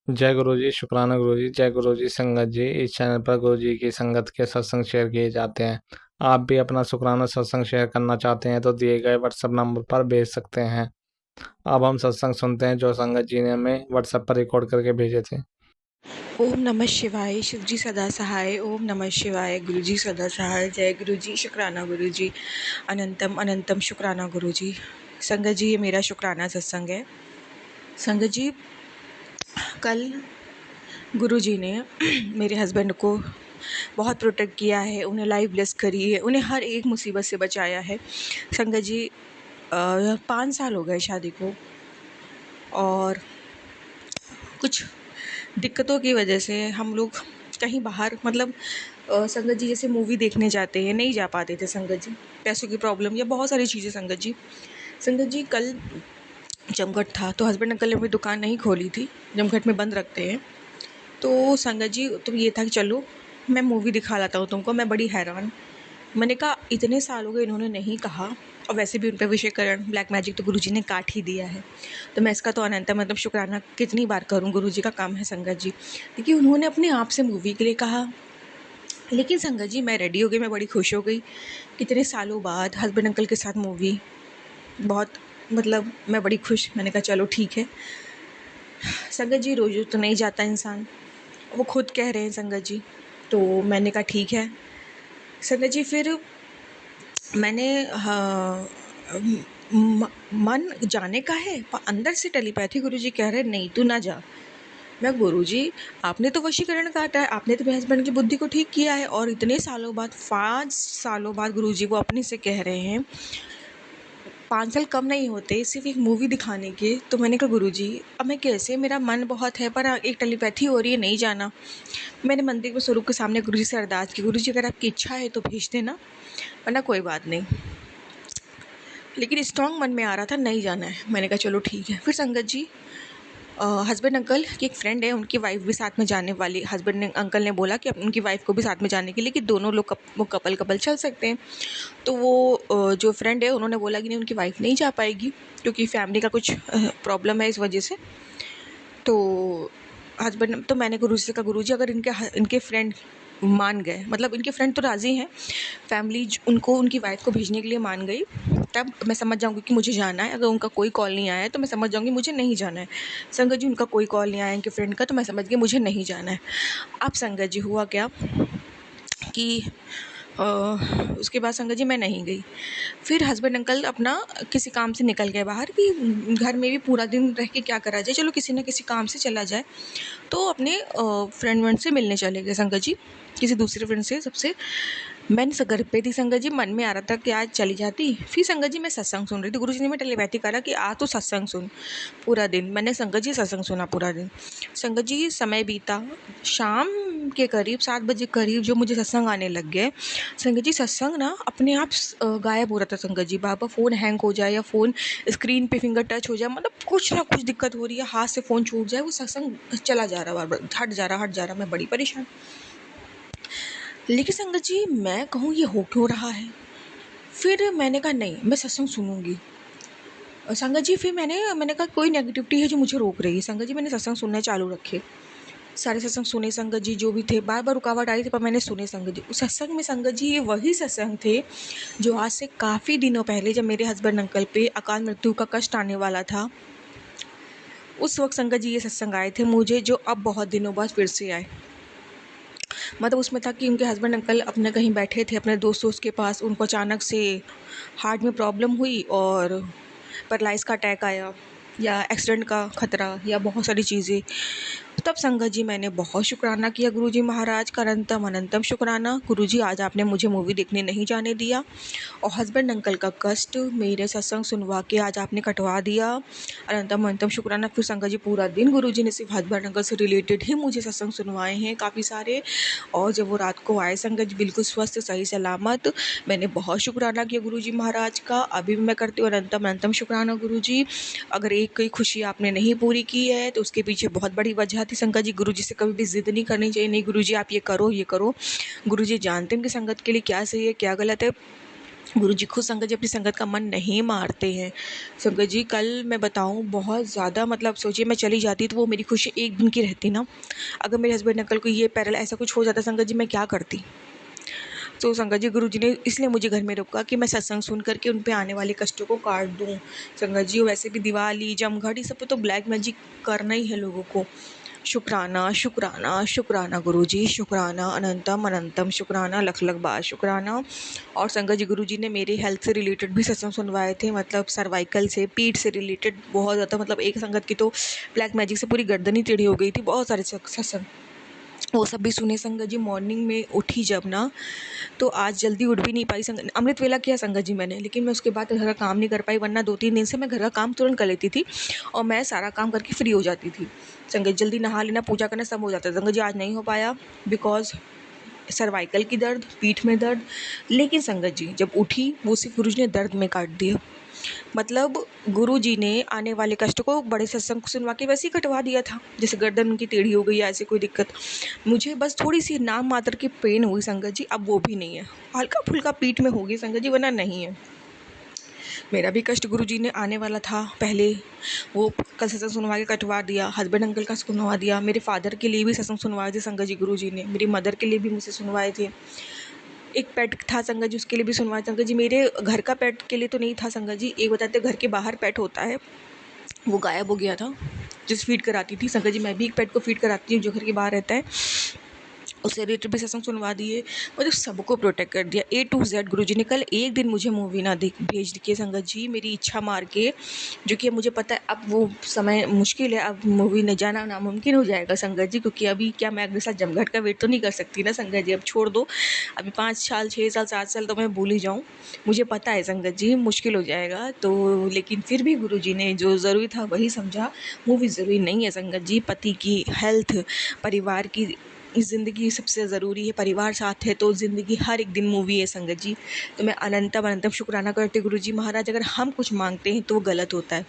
जय गुरु जी, शुक्राना गुरु जी, जय गुरु जी संगत जी। इस चैनल पर गुरु जी की संगत के सत्संग शेयर किए जाते हैं। आप भी अपना शुक्राना सत्संग शेयर करना चाहते हैं तो दिए गए व्हाट्सएप नंबर पर भेज सकते हैं। अब हम सत्संग सुनते हैं जो संगत जी ने हमें व्हाट्सएप पर रिकॉर्ड करके भेजे थे। ओम नमः शिवाय। शिव जी सदा सहाय। ओम नमः शिवाय। गुरु जी सदा सहाय। जय गुरु जी, शुक्राना गुरु जी। अनंतम अनंतम शुक्राना गुरु जी। संगत जी, ये मेरा शुक्राना सत्संग है। संगत जी, कल गुरु जी ने मेरे हस्बैंड को बहुत प्रोटेक्ट किया है, उन्हें लाइफ ब्लेस करी है, उन्हें हर एक मुसीबत से बचाया है। संगत जी, 5 साल हो गए शादी को, और कुछ दिक्कतों की वजह से हम लोग कहीं बाहर, मतलब संगत जी जैसे मूवी देखने जाते हैं, नहीं जा पाते थे संगत जी। पैसों की प्रॉब्लम या बहुत सारी चीज़ें संगत जी। संगत जी, कल जमघट था तो हस्बैंड अंकल ने अपनी दुकान नहीं खोली थी, जमघट में बंद रखते हैं। तो संगत जी, तो ये था कि चलो मैं मूवी दिखा लाता हूँ तुमको। मैं बड़ी हैरान, मैंने कहा इतने साल हो गए इन्होंने नहीं कहा, और वैसे भी उन पे वशीकरण ब्लैक मैजिक तो गुरुजी ने काट ही दिया है। तो मैं इसका तो अनंत मतलब शुक्राना कितनी बार करूं, गुरुजी का काम है संगत जी। देखिए, उन्होंने अपने आप से मूवी के लिए कहा। लेकिन संगत जी, मैं रेडी हो गई, मैं बड़ी खुश हो गई। कितने सालों बाद हस्बैंड अंकल के साथ मूवी, बहुत मतलब मैं बड़ी खुश। मैंने कहा चलो ठीक है। संगत जी, रोज तो नहीं जाता इंसान, वो खुद कह रहे हैं संगत जी, तो मैंने कहा ठीक है। संगत जी, फिर मैंने हाँ, मन जाने का है, पर अंदर से टेलीपैथी गुरुजी कह रहे नहीं तू ना जा। मैं, गुरुजी आपने तो वशीकरण काटा है, आपने तो मेरे हस्बैंड की बुद्धि को ठीक किया है, और इतने सालों बाद, 5 सालों बाद गुरुजी वो अपने से कह रहे हैं। 5 साल कम नहीं होते सिर्फ एक मूवी दिखाने के। तो मैंने कहा गुरुजी अब मैं कैसे, मेरा मन बहुत है पर एक टेलीपैथी हो रही है, नहीं जाना। मैंने मंदिर में स्वरूप के सामने गुरुजी से अरदास की, गुरुजी अगर आपकी इच्छा है तो भेज देना, वरना कोई बात नहीं। लेकिन स्ट्रॉन्ग मन में आ रहा था नहीं जाना है। मैंने कहा चलो ठीक है। फिर संगत जी, हस्बैंड अंकल की एक फ्रेंड है, उनकी वाइफ भी साथ में जाने वाली। हस्बैंड ने अंकल ने बोला कि उनकी वाइफ को भी साथ में जाने के लिए, कि दोनों लोग वो कपल कपल चल सकते हैं। तो वो जो फ्रेंड है उन्होंने बोला कि नहीं, उनकी वाइफ नहीं जा पाएगी क्योंकि फैमिली का कुछ प्रॉब्लम है, इस वजह से। तो हस्बैंड, तो मैंने गुरुजी से कहा गुरुजी अगर इनके फ्रेंड मान गए, मतलब इनके फ्रेंड तो राज़ी हैं, फैमिली उनको उनकी वाइफ को भेजने के लिए मान गई, तब मैं समझ जाऊँगी कि मुझे जाना है। अगर उनका कोई कॉल नहीं आया है तो मैं समझ जाऊँगी मुझे नहीं जाना है। संगत जी, उनका कोई कॉल नहीं आया इनके फ्रेंड का, तो मैं समझ गई मुझे नहीं जाना है। अब संगत जी, हुआ क्या कि अ, उसके बाद संगत जी मैं नहीं गई। फिर हस्बैंड अंकल अपना किसी काम से निकल गए बाहर, कि घर में भी पूरा दिन रह के क्या करा जाए, चलो किसी न किसी काम से चला जाए। तो अपने फ्रेंड व्रेंड से मिलने चले गए संगत जी, किसी दूसरे फ्रेंड से सबसे। मैं घर पे थी संगत जी, मन में आ रहा था कि आज चली जाती। फिर संगत जी मैं सत्संग सुन रही थी, गुरुजी ने मैं टेलीपैथी करा कि आज तो सत्संग सुन पूरा दिन। मैंने संगत जी सत्संग सुना पूरा दिन। संगत जी, समय बीता, शाम के करीब 7 बजे करीब जो मुझे सत्संग आने लग गए। संगत जी, सत्संग ना अपने आप गायब हो रहा था संगत जी। बार बार फ़ोन हैंग हो जाए या फ़ोन स्क्रीन पे फिंगर टच हो जाए, मतलब कुछ ना कुछ दिक्कत हो रही है, हाथ से फ़ोन छूट जाए, वो सत्संग चला जा रहा बार बार, हट जा रहा। मैं बड़ी परेशान। लेकिन संगत जी, मैं कहूँ ये हो क्यों रहा है। फिर मैंने कहा नहीं, मैं सत्संग सुनूंगी। संगत जी, फिर मैंने कहा कोई नेगेटिविटी है जो मुझे रोक रही है। संगत जी, मैंने सत्संग सुनने चालू रखे, सारे सत्संग सुने संगत जी, जो भी थे। बार बार रुकावट आई थी पर मैंने सुने संगत जी। उस सत्संग में संगत जी, ये वही सत्संग थे जो आज से काफ़ी दिनों पहले, जब मेरे हस्बैंड अंकल पे अकाल मृत्यु का कष्ट आने वाला था, उस वक्त संगत जी ये सत्संग आए थे मुझे, जो अब बहुत दिनों बाद फिर से आए। मतलब उसमें था कि उनके हस्बैंड अंकल अपने कहीं बैठे थे अपने दोस्त के पास, उनको अचानक से हार्ट में प्रॉब्लम हुई और पैरालाइज का अटैक आया, या एक्सीडेंट का खतरा, या बहुत सारी चीज़ें। तब संगत जी, मैंने बहुत शुक्राना किया गुरुजी महाराज का, अनंतम अनंतम शुक्राना। गुरुजी, आज आपने मुझे मूवी देखने नहीं जाने दिया, और हस्बैंड अंकल का कष्ट मेरे सत्संग सुनवा के आज आपने कटवा दिया। अनंतम अनंतम शुक्राना। फिर संगत जी, पूरा दिन गुरुजी ने सिर्फ हस्बैंड अंकल से रिलेटेड ही मुझे सत्संग सुनवाए हैं काफ़ी सारे। और जब वो रात को आए संगत जी, बिल्कुल स्वस्थ सही सलामत, मैंने बहुत शुक्राना किया गुरुजी महाराज का। अभी भी मैं करती हूँ अनंतम अनंतम शुक्राना गुरुजी। अगर एक कोई खुशी आपने नहीं पूरी की है तो उसके पीछे बहुत बड़ी वजह थी संगत जी। गुरुजी से कभी भी जिद नहीं करनी चाहिए, नहीं गुरुजी आप ये करो ये करो। गुरुजी जानते हैं कि संगत के लिए क्या सही है क्या गलत है। गुरुजी खुद संगत जी अपनी संगत का मन नहीं मारते हैं। संगत जी कल मैं बताऊँ बहुत ज़्यादा मतलब सोचिए मैं चली जाती तो वो मेरी खुशी 1 दिन की रहती ना। अगर मेरे हस्बैंड अंकल को ये ऐसा कुछ हो जाता संगत जी मैं क्या करती? तो संगत जी गुरुजी ने इसलिए मुझे घर में रोका कि मैं सत्संग सुन कर के उन पे आने वाले कष्टों को काट दूँ। संगत जी वैसे भी दिवाली, जमघट ये सब पे तो ब्लैक मैजिक करना ही है लोगों को। शुक्राना, शुक्राना, शुक्राना गुरुजी, शुक्राना अनंतम अनंतम शुक्राना, लख लख बार शुक्राना। और संगत जी गुरुजी ने मेरे हेल्थ से रिलेटेड भी सत्संग सुनवाए थे, मतलब सर्वाइकल से, पीठ से रिलेटेड बहुत ज़्यादा, मतलब एक संगत की तो ब्लैक मैजिक से पूरी गर्दन ही टेढ़ी हो गई थी। बहुत सारे सत्संग वो सब भी सुने संगत जी। मॉर्निंग में उठी जब ना, तो आज जल्दी उठ भी नहीं पाई संगत, अमृत वेला किया संगत जी मैंने, लेकिन मैं उसके बाद घर का काम नहीं कर पाई, वरना 2-3 दिन से मैं घर का काम तुरंत कर लेती थी और मैं सारा काम करके फ्री हो जाती थी। संगत जल्दी नहा लेना, पूजा करना सब हो जाता है। संगत जी आज नहीं हो पाया बिकॉज़ सर्वाइकल की दर्द, पीठ में दर्द। लेकिन संगत जी जब उठी वो सिर्फ़ गुरुजी ने दर्द में काट दिया। मतलब गुरुजी ने आने वाले कष्ट को बड़े सत्संग सुनवा के वैसे ही कटवा दिया था, जैसे गर्दन उनकी टेढ़ी हो गई या ऐसी कोई दिक्कत। मुझे बस थोड़ी-सी नाम मात्र की पेन हुई संगत जी, अब वो भी नहीं है। हल्का-फुल्का पीठ में होगी संगत जी, वरना नहीं है। मेरा भी कष्ट गुरुजी ने आने वाला था पहले, वो कल सत्संग सुनवा के कटवा दिया। हस्बैंड अंकल का सुनवा दिया। मेरे फादर के लिए भी सत्संग सुनवाए थे संगत जी गुरुजी ने। मेरी मदर के लिए भी मुझसे सुनवाए थे। एक पेट था संगत जी, उसके लिए भी सुनवाए संगत जी। मेरे घर का पेट के लिए तो नहीं था संगत जी। एक बताते घर के बाहर पेट होता है, वो गायब हो गया था, जिस फीड कराती थी संगत जी। मैं भी एक पेट को फीड कराती हूँ जो घर के बाहर रहता है। उससे रिलेटेड भी सत्संग सुनवा दिए, मतलब सबको प्रोटेक्ट कर दिया ए टू जेड। गुरुजी ने कल एक दिन मुझे मूवी ना देख भेज के संगत जी, मेरी इच्छा मार के, जो कि अब मुझे पता है अब वो समय मुश्किल है, अब मूवी न जाना नामुमकिन हो जाएगा संगत जी, क्योंकि अभी क्या मैं अगले साल जमघट का वेट तो नहीं कर सकती ना संगत जी, अब छोड़ दो। अभी 5 साल 6 साल 7 साल तो मैं भूल ही जाऊँ, मुझे पता है संगत जी मुश्किल हो जाएगा। तो लेकिन फिर भी गुरुजी ने जो ज़रूरी था वही समझा। मूवी ज़रूरी नहीं है संगत जी, पति की हेल्थ, परिवार की ज़िंदगी सबसे ज़रूरी है। परिवार साथ है तो ज़िंदगी हर एक दिन मूवी है संगत जी। तो मैं अनंतम अनंतम शुक्राना करती हूँ गुरुजी महाराज, अगर हम कुछ मांगते हैं तो वो गलत होता है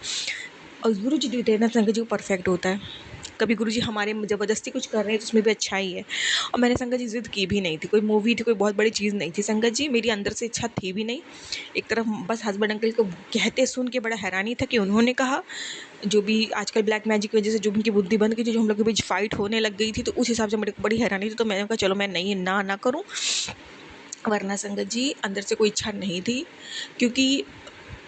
और गुरुजी देते हैं ना संगत जी, वो परफेक्ट होता है। कभी गुरुजी हमारे में ज़बरदस्ती कुछ कर रहे हैं तो उसमें भी अच्छा ही है। और मैंने संगत जी ज़िद की भी नहीं थी, कोई मूवी थी, कोई बहुत बड़ी चीज़ नहीं थी संगत जी, मेरी अंदर से इच्छा थी भी नहीं। एक तरफ बस हस्बैंड अंकल को कहते सुन के बड़ा हैरानी था कि उन्होंने कहा, जो भी आजकल ब्लैक मैजिक की वजह से जो उनकी बुद्धि बंद की थी, जो हम लोग के बीच फाइट होने लग गई थी, तो उस हिसाब से मेरे को बड़ी हैरानी थी। तो मैंने कहा चलो मैं नहीं ना करूँ, वरना संगत जी अंदर से कोई इच्छा नहीं थी। क्योंकि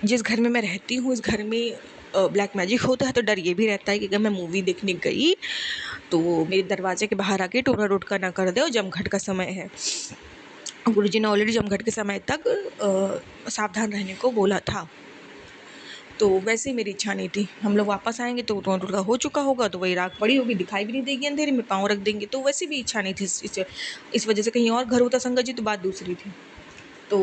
जिस घर में मैं रहती हूँ उस घर में ब्लैक मैजिक होता है, तो डर ये भी रहता है कि अगर मैं मूवी देखने गई तो वो मेरे दरवाजे के बाहर आके टोना टोटका ना कर दे, और जमघट का समय है। गुरुजी ने ऑलरेडी जमघट के समय तक सावधान रहने को बोला था। तो वैसे मेरी इच्छा नहीं थी, हम लोग वापस आएँगे तो टोना टोटका हो चुका होगा, तो वही राख पड़ी होगी, दिखाई भी नहीं देगी अंधेरे में, पाँव रख देंगे, तो वैसे भी इच्छा नहीं थी इस वजह से। कहीं और घर होता संगत जी तो बात दूसरी थी। तो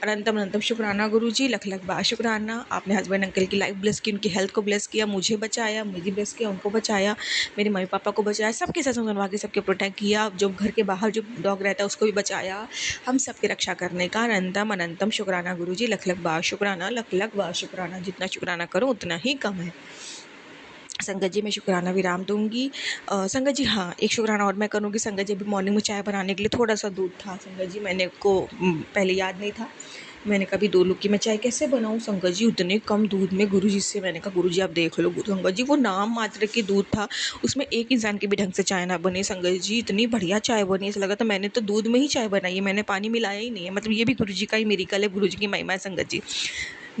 अनंतम अनंतम शुक्राना गुरुजी, लख लख बार शुक्राना। आपने हस्बैंड अंकल की लाइफ ब्लेस की, उनकी हेल्थ को ब्लेस किया, मुझे बचाया, मुझे ब्लेस किया, उनको बचाया, मेरे मम्मी पापा को बचाया, सबके साथ सुनवा के सबके प्रोटेक्ट किया। जो घर के बाहर जो डॉग रहता है उसको भी बचाया, हम सबकी रक्षा करने का अनंतम अनंतम शुक्राना गुरुजी, लख लख बार शुक्राना, लख लख बार शुक्राना। जितना शुक्राना करो उतना ही कम है। संगत जी मैं शुक्राना विराम दूँगी। संगत जी हाँ, एक शुक्राना और मैं करूँगी संगत जी। अभी मॉर्निंग में चाय बनाने के लिए थोड़ा-सा दूध था संगत जी, मैंने को पहले याद नहीं था। मैंने कहा अभी 2 लोग की मैं चाय कैसे बनाऊँ संगत जी, उतने कम दूध में। गुरुजी से मैंने कहा गुरुजी आप देख लो संगत जी, वो नाम मात्र के दूध था, उसमें एक इंसान की भी ढंग से चाय ना बनी संगत जी, इतनी बढ़िया चाय बनी, ऐसा लगा था मैंने तो दूध में ही चाय बनाई है, मैंने पानी मिलाया ही नहीं है। मतलब ये भी गुरुजी का ही मिरेकल है, गुरुजी की महिमा है संगत जी।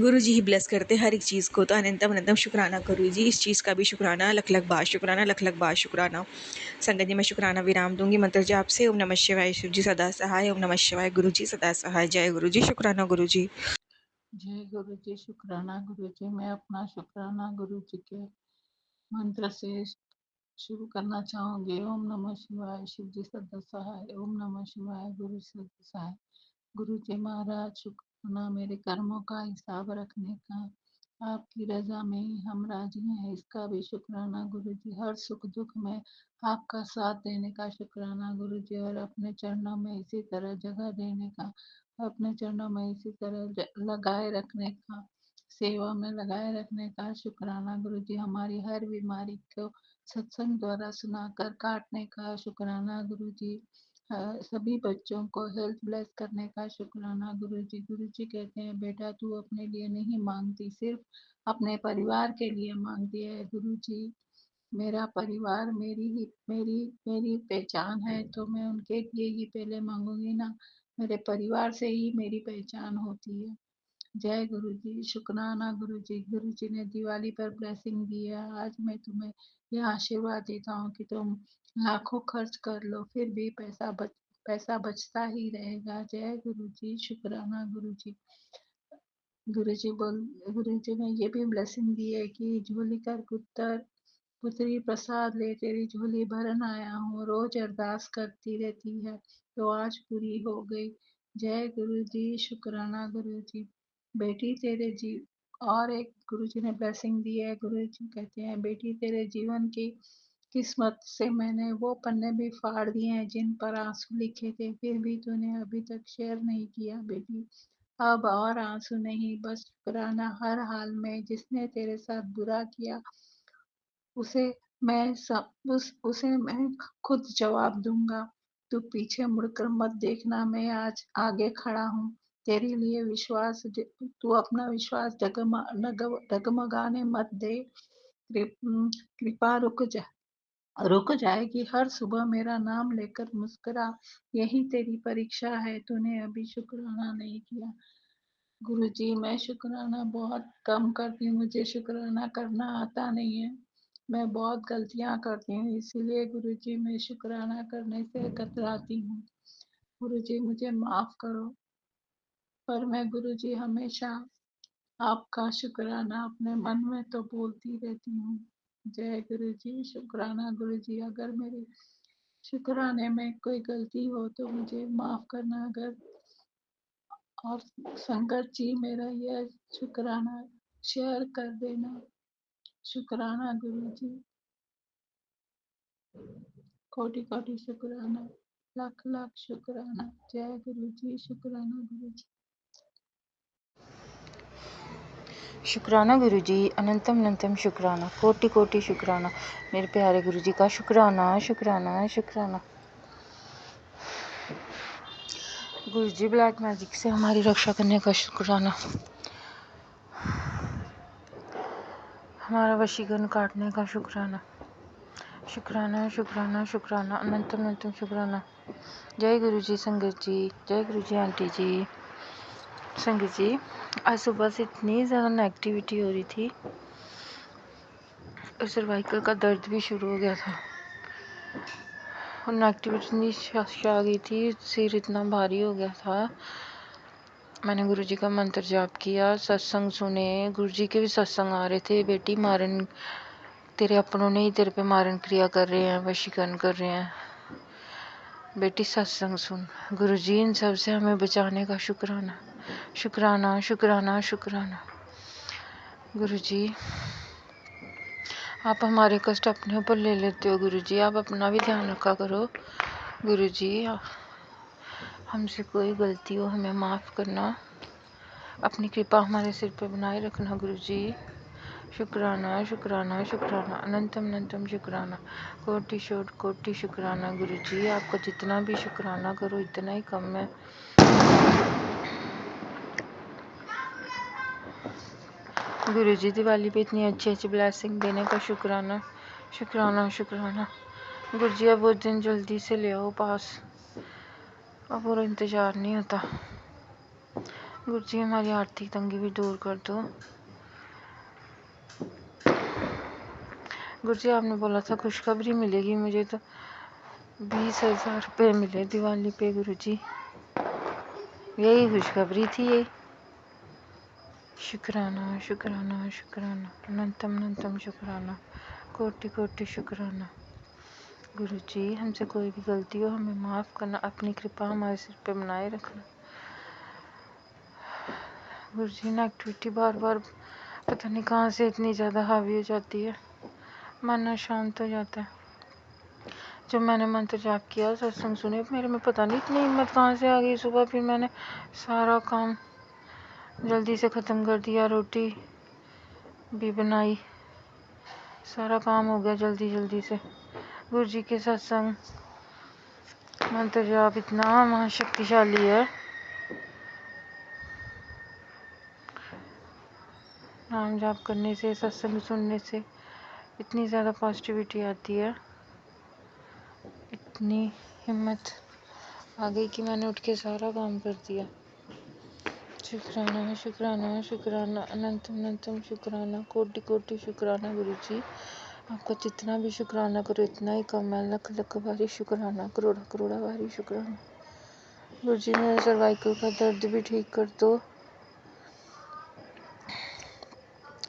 गुरुजी ही ब्लेस करते हैं हर एक चीज़ को, तो अनंतम अनंतम शुक्राना गुरुजी, इस चीज़ का भी शुक्राना, लख लख बार शुक्राना, लख लख बार शुक्राना। संगत जी मैं शुक्राना विराम दूँगी मंत्र जाप से। ओम नमः शिवाय, शिव जी सदा सहाय। ओम नमः शिवाय, गुरु जी सदा सहाय। जय गुरु जी, शुक्राना गुरु जी। जय गुरु जी, शुक्राना गुरु जी। मैं अपना शुक्राना गुरु जी के मंत्र से शुरू करना चाहूंगी। ओम नमः शिवाय, शिव जी सदा सहाय। ओम नमः शिवाय, गुरु सदा सहाय। गुरु जी महाराज शुक्राना मेरे कर्मों का हिसाब रखने का, आपकी रजा में ही हम राजी हैं इसका भी शुक्राना गुरु जी। हर सुख दुख में आपका साथ देने का शुक्राना गुरु जी, और अपने चरणों में इसी तरह जगह देने का, अपने चरणों में इसी तरह लगाए रखने का, सेवा में लगाए रखने का शुक्राना गुरु जी। हमारी हर बीमारी को सत्संग द्वारा सुनाकर काटने का शुक्राना गुरु जी। सभी बच्चों को हेल्थ ब्लेस करने का शुक्राना गुरुजी। गुरुजी कहते हैं बेटा तू अपने लिए नहीं मांगती, सिर्फ अपने परिवार के लिए मांगती है। गुरुजी मेरा परिवार मेरी पहचान है, तो मैं उनके लिए ही पहले मांगूंगी ना। मेरे परिवार से ही मेरी पहचान होती है। जय गुरुजी। शुक्राना गुरुजी। गुरुजी ने दिवाली पर ब्लेसिंग दी है। आज मैं तुम्हें यह आशीर्वाद देता हूँ कि तुम लाखों खर्च कर लो, फिर भी पैसा बचता ही रहेगा। जय गुरुजी। शुक्राना गुरुजी। गुरुजी ने ये भी ब्लेसिंग दी है कि झोली कर पुत्री प्रसाद ले, तेरी झोली भरन आया हूँ। रोज अरदास करती रहती है तो आज पूरी हो गई। जय गुरु जी। शुक्राना गुरु जी। बेटी तेरे जी और एक गुरु जी ने ब्लेसिंग दी है। गुरु जी कहते हैं बेटी तेरे जीवन की किस्मत से मैंने वो पन्ने भी फाड़ दिए हैं जिन पर आंसू लिखे थे, फिर भी तूने अभी तक शेयर नहीं किया बेटी। अब और आंसू नहीं, बस शुक्राना। हर हाल में जिसने तेरे साथ बुरा किया उसे उसे मैं खुद जवाब दूंगा। तू पीछे मुड़कर मत देखना, मैं आज आगे खड़ा हूँ तेरे लिए। तू अपना विश्वास डगमगाने मत दे। कृपा रुक जाएगी। हर सुबह मेरा नाम लेकर मुस्कुरा, यही तेरी परीक्षा है, तूने अभी शुक्राना नहीं किया। गुरुजी मैं शुक्राना बहुत कम करती हूँ, मुझे शुक्राना करना आता नहीं है। मैं बहुत गलतियाँ करती हूँ, इसीलिए गुरुजी मैं शुक्राना करने से कतराती हूँ। गुरुजी मुझे माफ करो। पर मैं गुरुजी हमेशा आपका शुक्राना अपने मन में तो बोलती रहती हूँ। जय गुरुजी। शुक्राना गुरुजी। अगर मेरे शुक्राने में कोई गलती हो तो मुझे माफ करना। अगर और संगत जी मेरा यह शुक्राना शेयर कर देना। शुक्राना गुरु जी। कोटि कोटि शुक्राना। लाख लाख शुक्राना। जय गुरु जी। शुक्राना गुरु जी। शुक्राना गुरुजी। अनंतम अनंतम शुक्राना। कोटि कोटि शुक्राना। मेरे प्यारे गुरुजी का शुक्राना शुक्राना शुक्राना। गुरुजी ब्लैक मैजिक से हमारी रक्षा करने का शुक्राना। हमारा वशीकरण काटने का शुक्राना। शुक्राना शुक्राना शुक्राना। अनंतम अनंतम शुक्राना। जय गुरुजी। संगत जी। जय गुरुजी आंटी जी। संगत जी आज सुबह से इतनी ज़्यादा नेगेटिविटी हो रही थी और सर्वाइकल का दर्द भी शुरू हो गया था और नेगेटिविटी इतनी आ गई थी, सिर इतना भारी हो गया था। मैंने गुरुजी का मंत्र जाप किया, सत्संग सुने। गुरुजी के भी सत्संग आ रहे थे। बेटी मारन तेरे अपनों ने ही तेरे पे मारन क्रिया कर रहे हैं, वशीकरण कर रहे हैं। बेटी सत्संग सुन। गुरुजी इन सब से हमें बचाने का शुक्राना शुक्राना शुक्राना शुक्राना। गुरुजी आप हमारे कष्ट अपने ऊपर ले लेते हो। गुरुजी आप अपना भी ध्यान रखा करो। गुरुजी हमसे कोई गलती हो हमें माफ़ करना, अपनी कृपा हमारे सिर पे बनाए रखना। गुरुजी शुक्राना शुक्राना शुक्राना। अनंतम अनंतम शुक्राना। कोटि शुक्राना। गुरुजी आपका जितना भी शुक्राना करो इतना ही कम है। गुरुजी दिवाली पे इतनी अच्छी अच्छी ब्लेसिंग देने का शुक्राना शुक्राना शुक्राना। गुरुजी अब वो दिन जल्दी से ले आओ पास, अब और इंतज़ार नहीं होता। गुरुजी हमारी आर्थिक तंगी भी दूर कर दो। गुरुजी आपने बोला था खुशखबरी मिलेगी मुझे, तो 20,000 रुपये मिले दिवाली पे। गुरुजी यही खुशखबरी थी ये। शुक्राना शुक्राना शुक्राना। अनंतम अनंतम शुक्राना। कोटि कोटि शुक्राना। गुरुजी हमसे कोई भी गलती हो हमें माफ़ करना, अपनी कृपा हमारे सिर पे बनाए रखना। गुरुजी नेगेटिविटी बार बार पता नहीं कहाँ से इतनी ज़्यादा हावी हो जाती है, मन शांत हो जाता है। जब मैंने मंत्र जाप किया, सत्संग सुने, मेरे में पता नहीं इतनी हिम्मत कहाँ से आ गई। सुबह फिर मैंने सारा काम जल्दी से ख़त्म कर दिया, रोटी भी बनाई, सारा काम हो गया जल्दी जल्दी से। गुरुजी के सत्संग मंत्र जाप इतना महाशक्तिशाली है। नाम जाप करने से, सत्संग सुनने से इतनी ज़्यादा पॉजिटिविटी आती है, इतनी हिम्मत आ गई कि मैंने उठ के सारा काम कर दिया। शुक्राना शुक्राना शुक्राना, अनंतम अनंतम शुक्राना, कोटि कोटि शुक्राना गुरु जी। आपका जितना भी शुक्राना करो इतना ही कम है। लख लख बारी शुक्राना, करोड़ा करोड़ा बारी शुक्राना। गुरु जी मेरे सर्वाइकल का दर्द भी ठीक कर दो।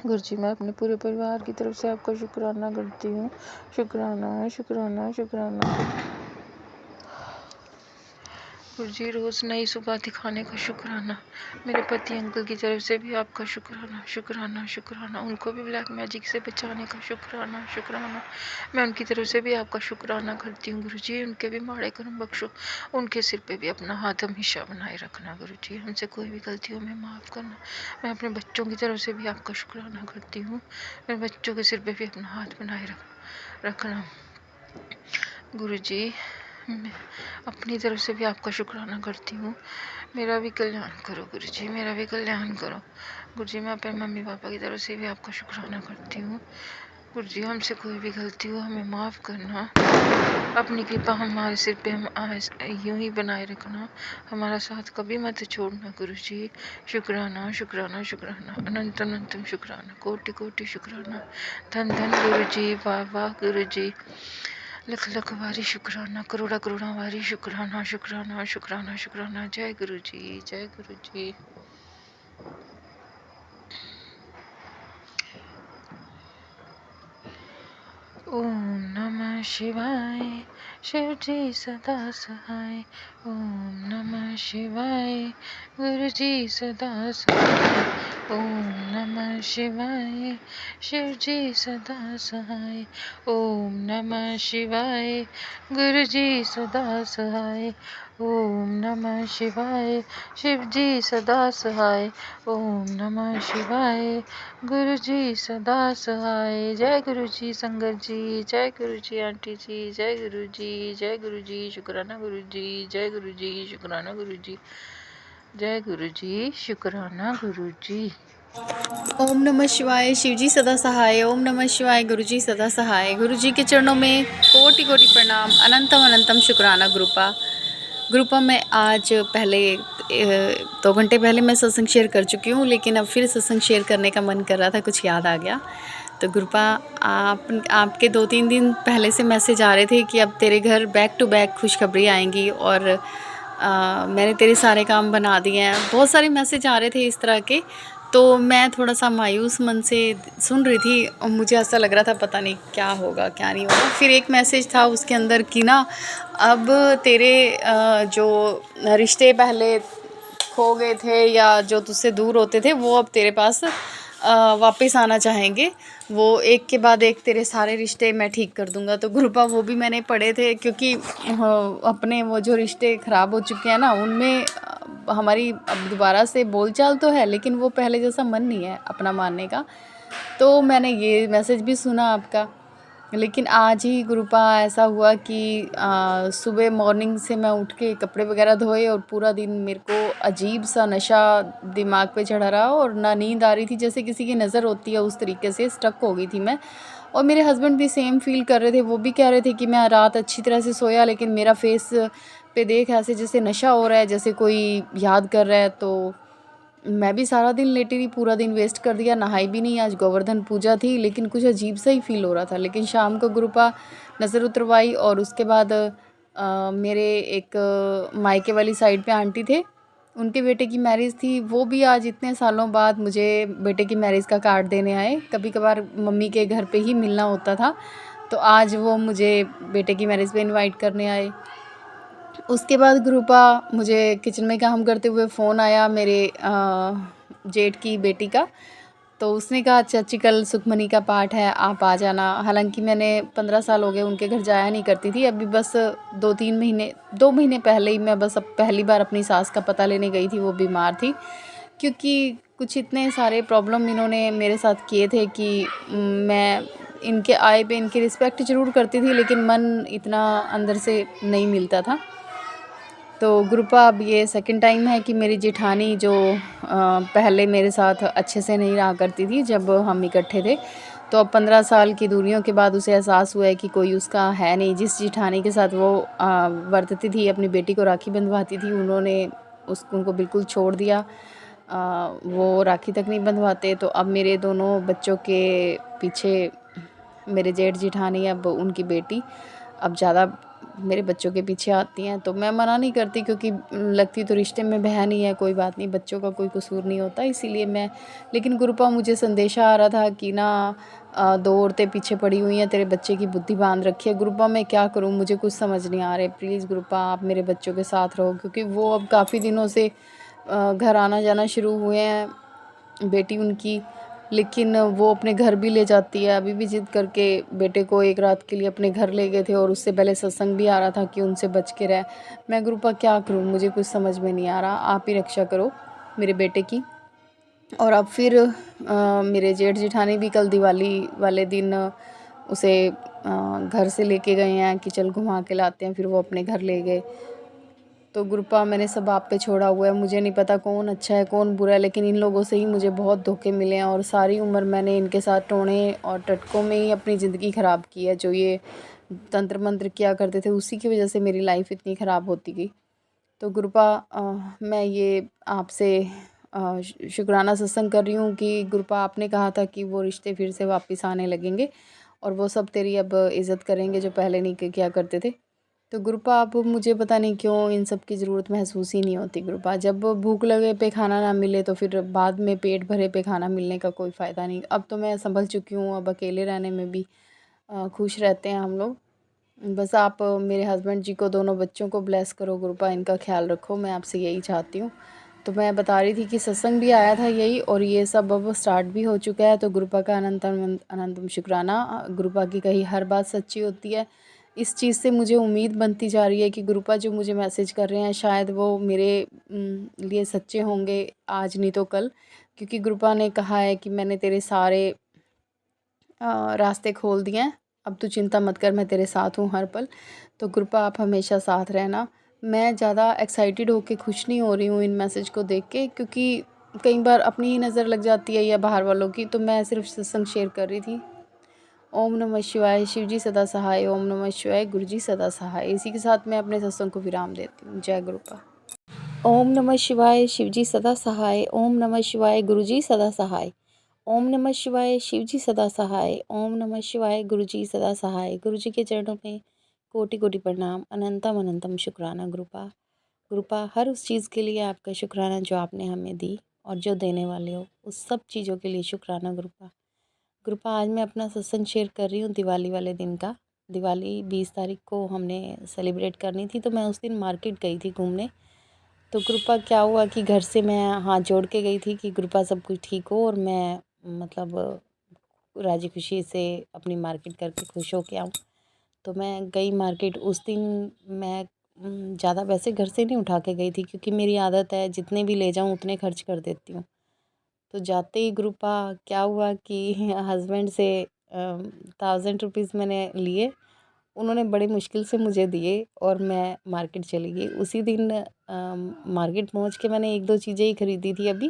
गुरु जी मैं अपने पूरे परिवार की तरफ से आपका शुक्राना करती हूँ। शुक्राना शुक्राना शुक्राना। गुरु जी रोज़ नई सुबह दिखाने का शुक्राना। मेरे पति अंकल की तरफ से भी आपका शुक्राना शुक्राना शुक्राना। उनको भी ब्लैक मैजिक से बचाने का शुक्राना शुक्राना। मैं उनकी तरफ से भी आपका शुक्राना करती हूँ। गुरु जी उनके भी माड़े कर्म बख्शो, उनके सिर पे भी अपना हाथ हमेशा बनाए रखना। गुरु जी हमसे कोई भी गलती हो मैं माफ़ करना। मैं अपने बच्चों की तरफ से भी आपका शुक्राना करती हूँ। मेरे बच्चों के सिर पे भी अपना हाथ बनाए रखना। गुरु जी मैं अपनी तरफ से भी आपका शुक्राना करती हूँ। मेरा भी कल्याण करो गुरु जी, मेरा भी कल्याण करो। गुरु जी मैं अपने मम्मी पापा की तरफ से भी आपका शुक्राना करती हूँ। गुरु जी हमसे कोई भी गलती हो हमें माफ़ करना। अपनी कृपा हमारे सिर पे हम यूँ ही बनाए रखना। हमारा साथ कभी मत छोड़ना गुरु जी। शुक्राना शुक्राना शुक्राना, अनंत अनंतम शुक्राना, कोटि कोटि शुक्राना। धन धन गुरु जी, वाह वाह गुरु जी। लख लख बारी शुक्राना, करोड़ा करोड़ा बारी शुक्राना शुक्राना शुक्राना शुक्राना। जय गुरु जी, जय गुरु जी। ओम नमः शिवाय, शिव जी सदा सहाय। ओम नमः शिवाय, गुरु जी सदा सहाय। ओम नमः शिवाय, शिव जी सदा सहाय। ओम नमः शिवाय, गुरु जी सदा सहाय। ओम नमः शिवाय, शिव जी सदा सहाय। ओम नमः शिवाय, गुरु जी सदा सहाय। जय गुरु जी संगत जी, जय गुरु जी आंटी जी, जय गुरु जी, जय गुरु जी, शुक्राना गुरु जी, जय गुरु जी, शुक्राना गुरु जी, जय गुरु जी, शुक्राना गुरु जी। ओम नमः शिवाय, शिव जी सदा सहाय। ओम नमः शिवाय, गुरु जी सदा सहाय। गुरु जी के चरणों में कोटि कोटि प्रणाम, अनंतम अनंतम शुक्राना। ग्रुपा में आज पहले 2 घंटे पहले मैं सत्संग शेयर कर चुकी हूँ, लेकिन अब फिर सत्संग शेयर करने का मन कर रहा था, कुछ याद आ गया। तो ग्रुपा आपके 2-3 दिन पहले से मैसेज आ रहे थे कि अब तेरे घर बैक टू बैक खुशखबरी आएंगी और मैंने तेरे सारे काम बना दिए हैं। बहुत सारे मैसेज आ रहे थे इस तरह के। तो मैं थोड़ा सा मायूस मन से सुन रही थी और मुझे ऐसा लग रहा था पता नहीं क्या होगा क्या नहीं होगा। फिर एक मैसेज था उसके अंदर कि ना अब तेरे जो रिश्ते पहले खो गए थे या जो तुझसे दूर होते थे वो अब तेरे पास वापस आना चाहेंगे। वो एक के बाद एक तेरे सारे रिश्ते मैं ठीक कर दूंगा। तो ग्रुपा वो भी मैंने पढ़े थे, क्योंकि अपने वो जो रिश्ते ख़राब हो चुके हैं ना उनमें हमारी अब दोबारा से बोलचाल तो है, लेकिन वो पहले जैसा मन नहीं है अपना मानने का। तो मैंने ये मैसेज भी सुना आपका। लेकिन आज ही ग्रुपा ऐसा हुआ कि सुबह मॉर्निंग से मैं उठ के कपड़े वगैरह धोए और पूरा दिन मेरे को अजीब सा नशा दिमाग पे चढ़ा रहा और ना नींद आ रही थी, जैसे किसी की नज़र होती है उस तरीके से स्टक हो गई थी मैं। और मेरे हस्बैंड भी सेम फील कर रहे थे, वो भी कह रहे थे कि मैं रात अच्छी तरह से सोया लेकिन मेरा फेस पे देख ऐसे जैसे नशा हो रहा है, जैसे कोई याद कर रहा है। तो मैं भी सारा दिन लेटी रही, पूरा दिन वेस्ट कर दिया, नहाई भी नहीं। आज गोवर्धन पूजा थी लेकिन कुछ अजीब सा ही फील हो रहा था। लेकिन शाम को ग्रुपा नज़र उतरवाई और उसके बाद मेरे एक मायके वाली साइड पे आंटी थे, उनके बेटे की मैरिज थी। वो भी आज इतने सालों बाद मुझे बेटे की मैरिज का कार्ड देने आए। कभी कभार मम्मी के घर पे ही मिलना होता था, तो आज वो मुझे बेटे की मैरिज पे इनवाइट करने आए। उसके बाद ग्रुपा मुझे किचन में काम करते हुए फ़ोन आया मेरे जेठ की बेटी का। तो उसने कहा चाची कल सुखमनी का पाठ है, आप आ जाना। हालांकि मैंने 15 साल हो गए उनके घर जाया नहीं करती थी। अभी बस 2 महीने पहले ही मैं बस अब पहली बार अपनी सास का पता लेने गई थी, वो बीमार थी। क्योंकि कुछ इतने सारे प्रॉब्लम इन्होंने मेरे साथ किए थे कि मैं इनके आए पे इनकी रिस्पेक्ट ज़रूर करती थी लेकिन मन इतना अंदर से नहीं मिलता था। तो ग्रुपा अब ये सेकंड टाइम है कि मेरी जेठानी जो पहले मेरे साथ अच्छे से नहीं रहा करती थी जब हम इकट्ठे थे, तो अब 15 साल की दूरियों के बाद उसे एहसास हुआ है कि कोई उसका है नहीं। जिस जेठानी के साथ वो बरतती थी, अपनी बेटी को राखी बंधवाती थी, उन्होंने उनको बिल्कुल छोड़ दिया। वो राखी तक नहीं बंधवाते। तो अब मेरे दोनों बच्चों के पीछे मेरे जेठ जेठानी, अब उनकी बेटी अब ज़्यादा मेरे बच्चों के पीछे आती हैं। तो मैं मना नहीं करती, क्योंकि लगती तो रिश्ते में बहन ही है, कोई बात नहीं, बच्चों का कोई कसूर नहीं होता, इसीलिए मैं। लेकिन गुरुपा मुझे संदेशा आ रहा था कि ना 2 औरतें पीछे पड़ी हुई हैं, तेरे बच्चे की बुद्धि बांध रखी है। गुरुपा मैं क्या करूं, मुझे कुछ समझ नहीं आ रहा है। प्लीज़ गुरुपा आप मेरे बच्चों के साथ रहो, क्योंकि वो अब काफ़ी दिनों से घर आना जाना शुरू हुए हैं, बेटी उनकी। लेकिन वो अपने घर भी ले जाती है। अभी भी ज़िद करके बेटे को एक रात के लिए अपने घर ले गए थे, और उससे पहले सत्संग भी आ रहा था कि उनसे बच के रह। मैं गुरुपा क्या करूं, मुझे कुछ समझ में नहीं आ रहा, आप ही रक्षा करो मेरे बेटे की। और अब फिर मेरे जेठ जेठानी भी कल दिवाली वाले दिन उसे घर से लेके गए हैं कि चल घुमा के लाते हैं, फिर वो अपने घर ले गए। तो गुरुपा मैंने सब आप पे छोड़ा हुआ है। मुझे नहीं पता कौन अच्छा है कौन बुरा है, लेकिन इन लोगों से ही मुझे बहुत धोखे मिले हैं, और सारी उम्र मैंने इनके साथ टोने और टटकों में ही अपनी ज़िंदगी ख़राब की है। जो ये तंत्र मंत्र किया करते थे, उसी की वजह से मेरी लाइफ इतनी ख़राब होती गई। तो गुरुपा मैं ये आपसे शुक्राना सत्संग कर रही हूँ कि गुरुपा आपने कहा था कि वो रिश्ते फिर से वापस आने लगेंगे, और वो सब तेरी अब इज़्ज़त करेंगे जो पहले नहीं किया करते थे। तो गुरुपा अब मुझे पता नहीं क्यों इन सब की ज़रूरत महसूस ही नहीं होती गुरुपा। जब भूख लगे पे खाना ना मिले, तो फिर बाद में पेट भरे पे खाना मिलने का कोई फ़ायदा नहीं। अब तो मैं संभल चुकी हूँ, अब अकेले रहने में भी खुश रहते हैं हम लोग। बस आप मेरे हस्बैंड जी को, दोनों बच्चों को ब्लेस करो गुरुपा, इनका ख्याल रखो, मैं आपसे यही चाहती हूँ। तो मैं बता रही थी कि सत्संग भी आया था यही, और ये सब अब स्टार्ट भी हो चुका है। तो गुरुपा का अनंतम अनंतम शुक्राना। गुरुपा की कही हर बात सच्ची होती है। इस चीज़ से मुझे उम्मीद बनती जा रही है कि गुरुपा जो मुझे मैसेज कर रहे हैं, शायद वो मेरे लिए सच्चे होंगे, आज नहीं तो कल। क्योंकि गुरुपा ने कहा है कि मैंने तेरे सारे रास्ते खोल दिए हैं, अब तू चिंता मत कर, मैं तेरे साथ हूँ हर पल। तो गुरुपा आप हमेशा साथ रहना। मैं ज़्यादा एक्साइटेड होके खुश नहीं हो रही हूँ इन मैसेज को देख के, क्योंकि कई बार अपनी ही नज़र लग जाती है या बाहर वालों की। तो मैं सिर्फ सत्संग शेयर कर रही थी। ओम नमः शिवाय, शिव जी सदा सहाय। ओम नमः शिवाय, गुरु जी सदा सहाय। इसी के साथ मैं अपने सत्संग को विराम देती हूँ। जय गुरुपा। ओम नमः शिवाय, शिव जी सदा सहाय। ओम नमः शिवाय, गुरु जी सदा सहाय। ओम नमः शिवाय, शिव जी सदा सहाय। ओम नमः शिवाय, गुरु जी सदा सहाय। गुरु जी के चरणों में कोटि कोटि प्रणाम, अनंतम अनंतम शुक्राना गुरुपा। गुरुपा हर उस चीज़ के लिए आपका शुक्राना जो आपने हमें दी, और जो देने वाले हो उस सब चीज़ों के लिए शुक्राना गुरुपा। गुरुपा आज मैं अपना सत्संग शेयर कर रही हूँ दिवाली वाले दिन का। दिवाली 20 तारीख को हमने सेलिब्रेट करनी थी, तो मैं उस दिन मार्केट गई थी घूमने। तो गुरुपा क्या हुआ कि घर से मैं हाथ जोड़ के गई थी कि गुरुपा सब कुछ ठीक हो, और मैं मतलब राजी खुशी से अपनी मार्केट करके खुश हो के आऊँ। तो मैं गई मार्केट उस दिन। मैं ज़्यादा पैसे घर से नहीं उठा के गई थी, क्योंकि मेरी आदत है जितने भी ले जाऊँ उतने खर्च कर देती हूँ। तो जाते ही गुरुपा क्या हुआ कि हस्बैंड से 1000 रुपीज़ मैंने लिए। उन्होंने बड़ी मुश्किल से मुझे दिए, और मैं मार्केट चली गई उसी दिन। मार्केट पहुंच के मैंने 1-2 चीज़ें ही खरीदी थी अभी,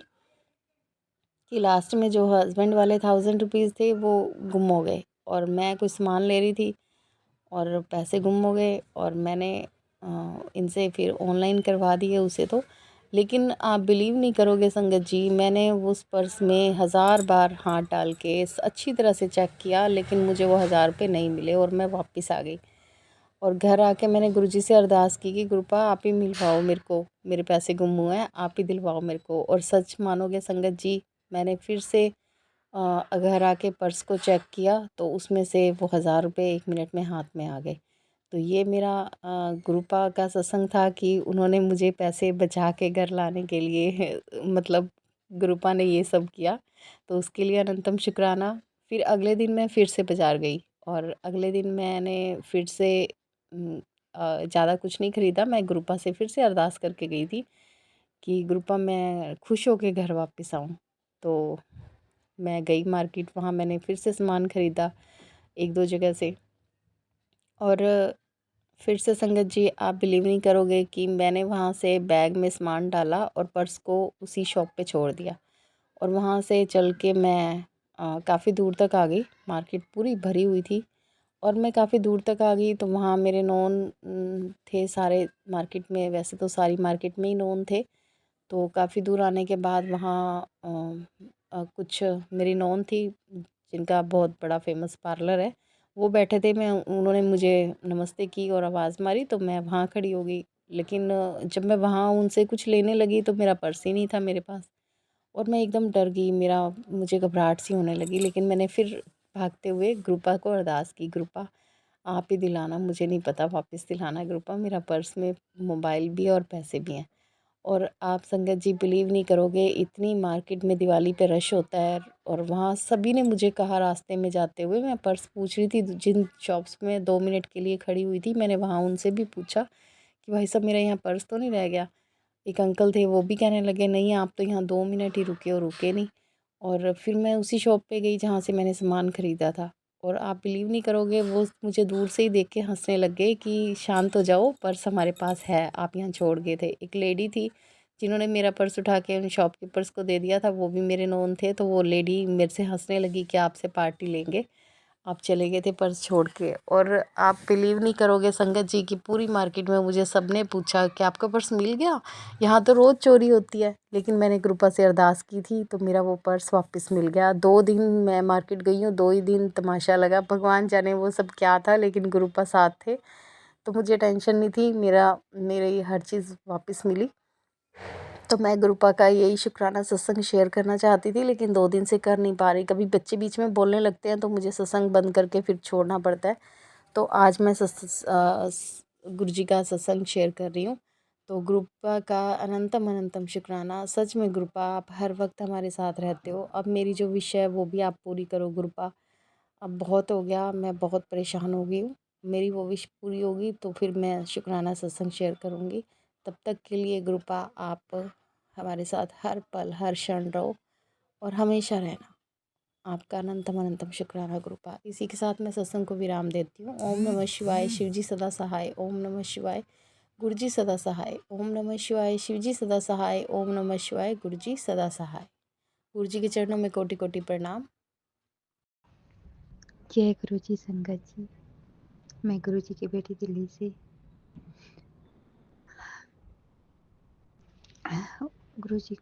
कि लास्ट में जो हस्बैंड वाले 1000 रुपीज़ थे वो गुम हो गए, और मैं कुछ सामान ले रही थी और पैसे गुम हो गए, और मैंने इनसे फिर ऑनलाइन करवा दिए उसे तो। लेकिन आप बिलीव नहीं करोगे संगत जी, मैंने उस पर्स में 1000 बार हाथ डाल के अच्छी तरह से चेक किया, लेकिन मुझे वो 1000 रुपये नहीं मिले, और मैं वापस आ गई। और घर आके मैंने गुरुजी से अरदास की कि गुरुपा आप ही मिलवाओ मेरे को, मेरे पैसे गुम हुए हैं, आप ही दिलवाओ मेरे को। और सच मानोगे संगत जी, मैंने फिर से घर आके पर्स को चेक किया, तो उसमें से वो 1000 रुपये 1 मिनट में हाथ में आ गए। तो ये मेरा गुरुपा का सत्संग था कि उन्होंने मुझे पैसे बचा के घर लाने के लिए मतलब गुरुपा ने ये सब किया, तो उसके लिए अनंतम शुक्राना। फिर अगले दिन मैं फिर से बाज़ार गई, और अगले दिन मैंने फिर से ज़्यादा कुछ नहीं ख़रीदा। मैं गुरुपा से फिर से अरदास करके गई थी कि गुरुपा मैं खुश होके घर वापस आऊँ। तो मैं गई मार्केट, वहाँ मैंने फिर से सामान ख़रीदा 1-2 जगह से, और फिर से संगत जी, आप बिलीव नहीं करोगे कि मैंने वहाँ से बैग में सामान डाला और पर्स को उसी शॉप पे छोड़ दिया। और वहाँ से चल के मैं काफ़ी दूर तक आ गई। मार्केट पूरी भरी हुई थी और मैं काफ़ी दूर तक आ गई, तो वहाँ मेरे नोन थे सारे मार्केट में। वैसे तो सारी मार्केट में ही नोन थे। तो काफ़ी दूर आने के बाद वहाँ कुछ मेरी नोन थी जिनका बहुत बड़ा फेमस पार्लर है, वो बैठे थे। मैं उन्होंने मुझे नमस्ते की और आवाज़ मारी, तो मैं वहाँ खड़ी हो गई। लेकिन जब मैं वहाँ उनसे कुछ लेने लगी तो मेरा पर्स ही नहीं था मेरे पास और मैं एकदम डर गई। मुझे घबराहट सी होने लगी। लेकिन मैंने फिर भागते हुए गुरुपा को अरदास की, गुरुपा आप ही दिलाना, मुझे नहीं पता वापस दिलाना गुरुपा, मेरा पर्स में मोबाइल भी है और पैसे भी हैं। और आप संगत जी बिलीव नहीं करोगे, इतनी मार्केट में दिवाली पे रश होता है और वहाँ सभी ने मुझे कहा रास्ते में जाते हुए। मैं पर्स पूछ रही थी जिन शॉप्स में 2 मिनट के लिए खड़ी हुई थी, मैंने वहाँ उनसे भी पूछा कि भाई साहब मेरा यहाँ पर्स तो नहीं रह गया। एक अंकल थे, वो भी कहने लगे नहीं आप तो यहाँ 2 मिनट ही रुके और रुके नहीं। और फिर मैं उसी शॉप पे गई जहाँ से मैंने सामान ख़रीदा था और आप बिलीव नहीं करोगे, वो मुझे दूर से ही देख के हंसने लग गए कि शांत हो जाओ, पर्स हमारे पास है, आप यहाँ छोड़ गए थे। एक लेडी थी जिन्होंने मेरा पर्स उठा के उन शॉपकीपर्स को दे दिया था, वो भी मेरे नोन थे। तो वो लेडी मेरे से हंसने लगी कि आपसे पार्टी लेंगे, आप चले गए थे पर्स छोड़ के। और आप बिलीव नहीं करोगे संगत जी की पूरी मार्केट में मुझे सबने पूछा कि आपका पर्स मिल गया, यहाँ तो रोज़ चोरी होती है। लेकिन मैंने कृपा से अरदास की थी तो मेरा वो पर्स वापस मिल गया। 2 दिन मैं मार्केट गई हूँ, 2 ही दिन तमाशा लगा, भगवान जाने वो सब क्या था, लेकिन गुरुपा साथ थे तो मुझे टेंशन नहीं थी। मेरी हर चीज़ वापस मिली। तो मैं गुरुपा का यही शुक्राना सत्संग शेयर करना चाहती थी, लेकिन 2 दिन से कर नहीं पा रही। कभी बच्चे बीच में बोलने लगते हैं तो मुझे सत्संग बंद करके फिर छोड़ना पड़ता है। तो आज मैं गुरु जी का सत्संग शेयर कर रही हूँ। तो गुरुपा का अनंतम अनंतम शुक्राना। सच में गुरुपा आप हर वक्त हमारे साथ रहते हो। अब मेरी जो विश है वो भी आप पूरी करो गुरुपा। अब बहुत हो गया, मैं बहुत परेशान हो गई हूँ। मेरी वो विश पूरी होगी तो फिर मैं शुक्राना सत्संग शेयर करूँगी। तब तक के लिए गुरुपा आप हमारे साथ हर पल हर क्षण रहो और हमेशा रहना। आपका अनंतम अनंतम शुक्राना गुरुपा। इसी के साथ मैं सत्संग को विराम देती हूँ। ओम नमः शिवाय, शिव जी सदा सहाय। ओम नमः शिवाय, गुरु जी सदा सहाय। ओम नमः शिवाय, शिव जी सदा सहाय। ओम नमः शिवाय, गुरु जी सदा सहाय। गुरु जी के चरणों में कोटि कोटि प्रणाम। जय गुरु जी संगत जी। मैं गुरु जी की बेटी दिल्ली से। गुरु जी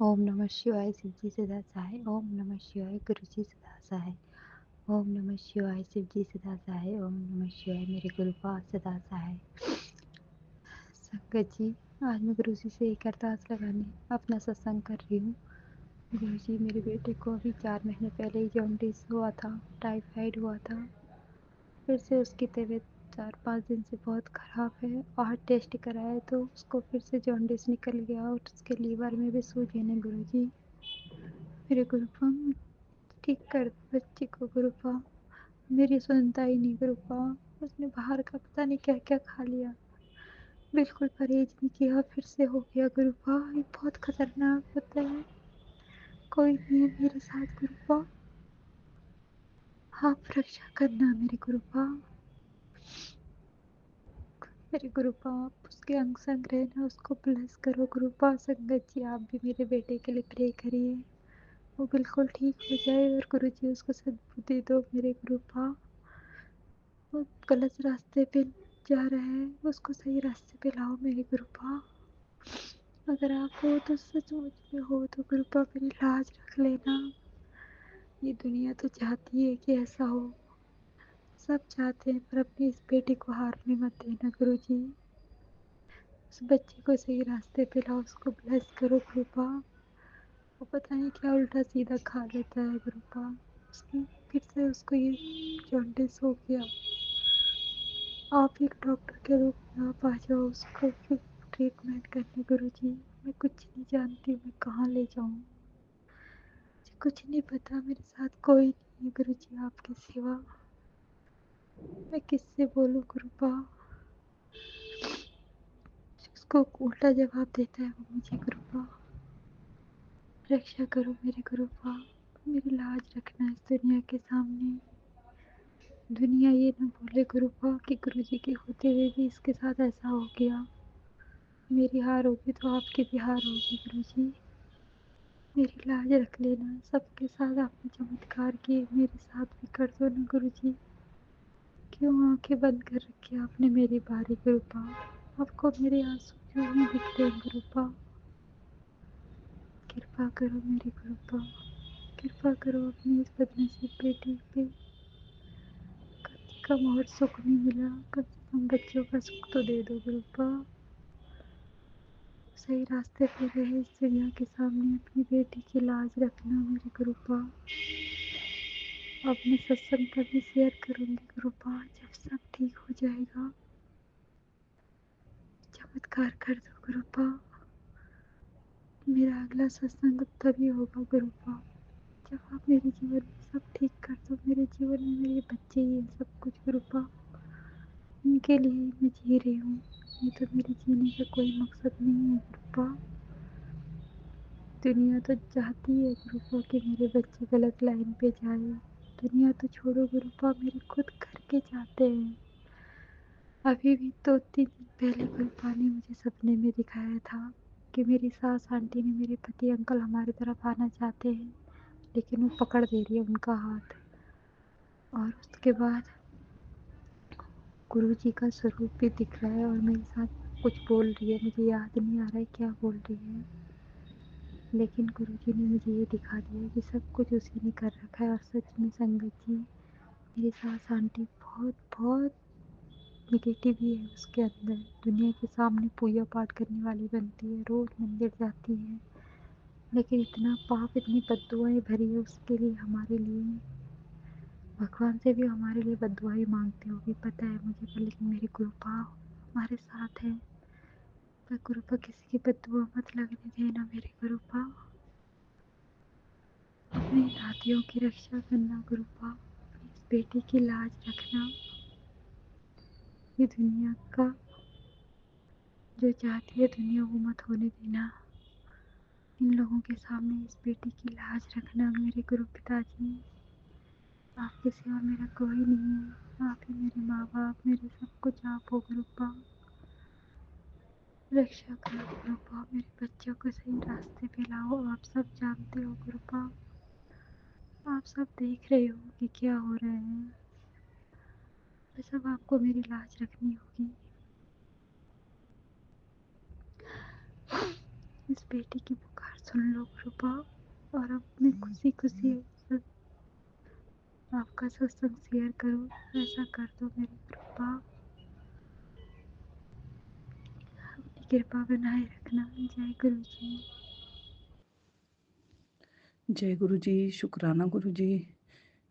ओम नमः शिवाय, शिव जी सदा सहाय। ओम नमः शिवाय, गुरु जी सदा सहाय। ओम नमः शिवाय, शिव जी सदा सहाय। ओम नमः शिवाय, मेरे गुरुपा सदा सहाय। संगत जी, आज मैं गुरु जी से एक अरदास लगाने अपना सत्संग कर रही हूँ। गुरु जी, मेरे बेटे को अभी 4 महीने पहले ही जॉन्डिस हुआ था, टाइफाइड हुआ था। फिर से उसकी तबीयत 4-5 दिन से बहुत ख़राब है और टेस्ट कराया तो उसको फिर से जॉन्डिस निकल गया और उसके लीवर में भी सूजन है। गुरुजी, मेरे गुरुपा ठीक कर दो बच्चे को गुरुपा। मेरी सुनता ही नहीं गुरुपा। उसने बाहर का पता नहीं क्या क्या खा लिया, बिल्कुल परहेज नहीं किया, फिर से हो गया गुरुपा। ये बहुत खतरनाक होता है। कोई नहीं है मेरे साथ गुरुपा, आप रक्षा करना मेरे गुरुपा। मेरे गुरुपा आप उसके अंग संग रहना, उसको ब्लेस करो गुरुपा। संगत जी, आप भी मेरे बेटे के लिए प्रे करिए, वो बिल्कुल ठीक हो जाए और गुरु जी उसको सद्बुद्धि दो मेरे गुरुपा। वो गलत रास्ते पे जा रहा है, उसको सही रास्ते पे लाओ मेरे गुरुपा। अगर आप हो तो सचमुच में हो तो गुरुपा मेरी लाज रख लेना। ये दुनिया तो चाहती है कि ऐसा हो, सब चाहते हैं, पर अपने इस बेटे को हारने मत देना गुरु जी। उस बच्चे को सही रास्ते पे लाओ, उसको ब्लेस करो गुरुपा। वो पता नहीं क्या उल्टा सीधा खा लेता है गुरुपा, उसकी फिर से उसको ये जॉन्डिस हो गया। आप एक डॉक्टर के रूप में आप आ जाओ उसको फिर ट्रीटमेंट करने गुरुजी। मैं कुछ नहीं जानती, मैं कहाँ ले जाऊँ, मुझे कुछ नहीं पता, मेरे साथ कोई नहीं है गुरुजी आपके सिवा। मैं किससे बोलूँ गुरुपा। उसको उल्टा जवाब देता है वो मुझे गुरुपा। रक्षा करो मेरे गुरुपा, मेरी लाज रखना इस दुनिया के सामने। दुनिया ये ना बोले गुरुपा कि गुरुजी के होते हुए भी इसके साथ ऐसा हो गया। मेरी हार होगी तो आपकी भी हार होगी गुरुजी। मेरी लाज रख लेना। सबके साथ आपने चमत्कार किए, मेरे साथ भी कर दो ना गुरुजी। क्यों आंखें बंद कर रखी आपने मेरी बारी गुरुपा? आपको मेरे आंसू क्यों नहीं दिख रहे गुरुपा? कृपा करो मेरी गुरुपा, कृपा करो अपनी इस बदनसीब बेटी पे। कम से कम और सुख नहीं मिला, कम से कम बच्चों का सुख तो दे दो गुरुपा। सही रास्ते पे रहे, इस दुनिया के सामने अपनी बेटी की लाज रखना मेरी गुरुपा। अपने सत्संग पर भी शेयर करूँगी गुरुपा। जब सब ठीक हो जाएगा चमत्कार कर दो गुरुपा। मेरा अगला सत्संग तभी होगा गुरुपा जब आप मेरे जीवन में सब ठीक कर दो। मेरे जीवन में मेरे बच्चे ही हैं सब कुछ गुरुपा। इनके लिए ही मैं जी रही हूँ, नहीं तो मेरे जीने का कोई मकसद नहीं है गुरुपा। दुनिया तो चाहती है गुरुपा कि मेरे बच्चे गलत लाइन पे जाए। दुनिया तो छोड़ो गुरुपा, मेरे खुद घर के चाहते हैं। अभी भी 2-3 दिन पहले गुरुपा ने मुझे सपने में दिखाया था कि मेरी सास आंटी ने मेरे पति अंकल हमारी तरफ आना चाहते हैं, लेकिन वो पकड़ दे रही है उनका हाथ। और उसके बाद गुरुजी का स्वरूप भी दिख रहा है और मेरे साथ कुछ बोल रही है। मुझे याद नहीं आ रहा है क्या बोल रही है, लेकिन गुरुजी ने मुझे ये दिखा दिया कि सब कुछ उसी ने कर रखा है। और सच में संगत जी, मेरी सास आंटी बहुत बहुत नेगेटिव ही है उसके अंदर। दुनिया के सामने पूजा पाठ करने वाली बनती है, रोज मंदिर जाती है, लेकिन इतना पाप, इतनी बद्दुआएं भरी है उसके लिए, हमारे लिए। भगवान से भी हमारे लिए बद्दुआएं मांगती होगी पता है मुझे, पर लेकिन मेरे गुरुपा हमारे साथ है। पर गुरुपा किसी की बद्दुआ मत लगने देना मेरे गुरुपा। अपनी नातियों की रक्षा करना गुरुपा, अपनी इस बेटी की लाज रखना। ये दुनिया का जो चाहती है दुनिया वो मत होने देना। इन लोगों के सामने इस बेटी की लाज रखना मेरे गुरु पिताजी। आपके सिवा मेरा कोई नहीं है, आप ही मेरे माँ बाप, मेरे सब कुछ आप हो गुरुपा। रक्षा करो गुरुपा, मेरे बच्चों को सही रास्ते पे लाओ। आप सब जानते हो गुरुपा, आप सब देख रहे हो कि क्या हो रहा है। बस अब आपको मेरी लाज रखनी होगी। इस बेटी की पुकार सुन लो गुरुपा, और अपने खुशी खुशी आपका सत्संग शेयर करो। ऐसा कर दो मेरी कृपा, अपनी कृपा बनाए रखना। जय गुरु जी। जय गुरु जी, शुक्राना गुरु जी।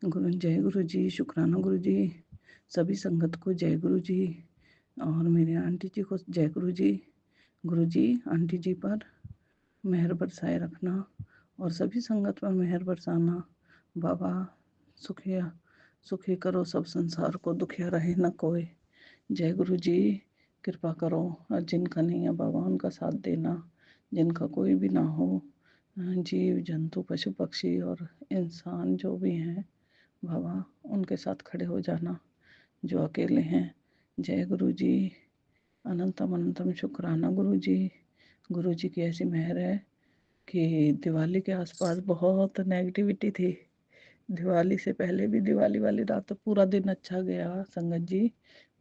जय गुरु जी, शुक्राना गुरु जी। सभी संगत को जय गुरु जी, और मेरे आंटी जी को जय गुरु जी। गुरु जी आंटी जी पर मेहर बरसाए रखना और सभी संगत पर मेहर बरसाना। बाबा सुखिया सुखी करो सब संसार को, दुखिया रहे न कोई। जय गुरु जी, कृपा करो। और जिनका नहीं है बाबा उनका साथ देना, जिनका कोई भी ना हो, जीव जंतु पशु पक्षी और इंसान जो भी हैं बाबा उनके साथ खड़े हो जाना जो अकेले हैं। जय गुरु जी, अनंतम अनंतम शुक्राना गुरु जी। गुरु जी की ऐसी मेहर है कि दिवाली के आसपास बहुत नेगेटिविटी थी। दिवाली से पहले भी दिवाली वाली रात तो पूरा दिन अच्छा गया संगत जी।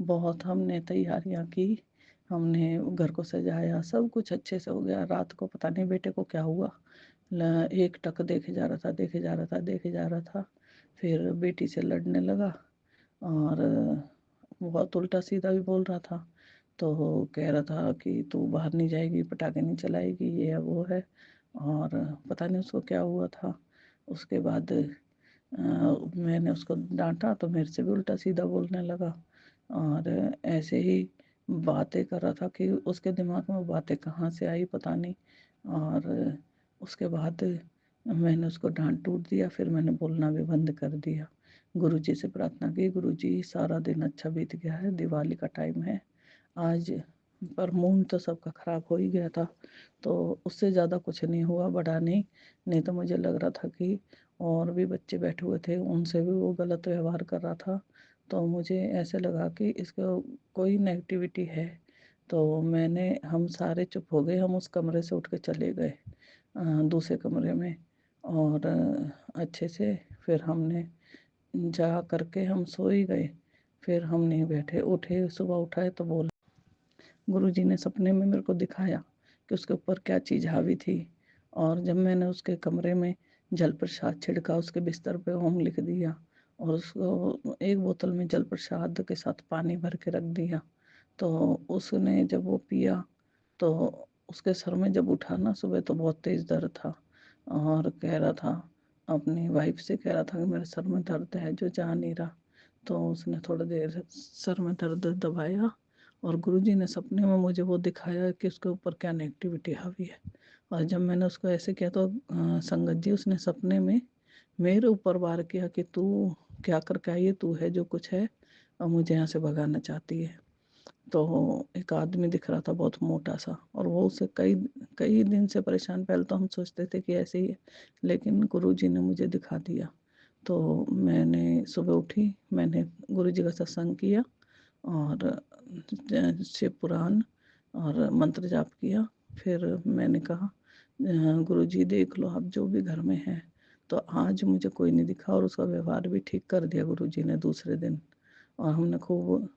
बहुत हमने तैयारियां की, हमने घर को सजाया, सब कुछ अच्छे से हो गया। रात को पता नहीं बेटे को क्या हुआ, एक टक देखे जा रहा था, देखे जा रहा था, देखे जा रहा था। फिर बेटी से लड़ने लगा और बहुत उल्टा सीधा भी बोल रहा था। तो कह रहा था कि तू बाहर नहीं जाएगी, पटाखे नहीं चलाएगी, ये है वो है। और पता नहीं उसको क्या हुआ था। उसके बाद मैंने उसको डांटा तो मेरे से भी उल्टा सीधा बोलने लगा। और ऐसे ही बातें कर रहा था कि उसके दिमाग में वो बातें कहाँ से आई पता नहीं। और उसके बाद मैंने उसको डांट टूट दिया, फिर मैंने बोलना भी बंद कर दिया। गुरुजी से प्रार्थना की, गुरुजी सारा दिन अच्छा बीत गया है, दिवाली का टाइम है आज, पर मूड तो सबका खराब हो ही गया था। तो उससे ज़्यादा कुछ नहीं हुआ, बड़ा नहीं। नहीं तो मुझे लग रहा था कि और भी बच्चे बैठे हुए थे, उनसे भी वो गलत व्यवहार कर रहा था। तो मुझे ऐसे लगा कि इसको कोई नेगेटिविटी है। तो हम सारे चुप हो गए, हम उस कमरे से उठ के चले गए दूसरे कमरे में। और अच्छे से फिर हमने जा करके हम सो ही गए। फिर हम नहीं बैठे, उठे, सुबह उठाए तो बोला, गुरुजी ने सपने में मेरे को दिखाया कि उसके ऊपर क्या चीज़ हावी थी। और जब मैंने उसके कमरे में जल प्रसाद छिड़का, उसके बिस्तर पे ओम लिख दिया और उसको एक बोतल में जल प्रसाद के साथ पानी भर के रख दिया, तो उसने जब वो पिया तो उसके सर में जब उठा ना सुबह तो बहुत तेज़ दर्द था। और कह रहा था, अपनी वाइफ से कह रहा था कि मेरे सर में दर्द है जो जा नहीं रहा। तो उसने थोड़ा देर सर में दर्द दबाया और गुरुजी ने सपने में मुझे वो दिखाया कि उसके ऊपर क्या नेगेटिविटी हावी है। और जब मैंने उसको ऐसे किया तो संगत जी उसने सपने में मेरे ऊपर वार किया कि तू क्या करके आई है, तू है जो कुछ है और मुझे यहाँ से भगाना चाहती है। तो एक आदमी दिख रहा था बहुत मोटा सा, और वो उसे कई कई दिन से परेशान। पहले तो हम सोचते थे कि ऐसे ही है, लेकिन गुरुजी ने मुझे दिखा दिया। तो मैंने सुबह उठी, मैंने गुरुजी का सत्संग किया और शिव पुराण और मंत्र जाप किया। फिर मैंने कहा गुरुजी देख लो आप जो भी घर में है। तो आज मुझे कोई नहीं दिखा और उसका व्यवहार भी ठीक कर दिया गुरुजी ने दूसरे दिन। और हमने खूब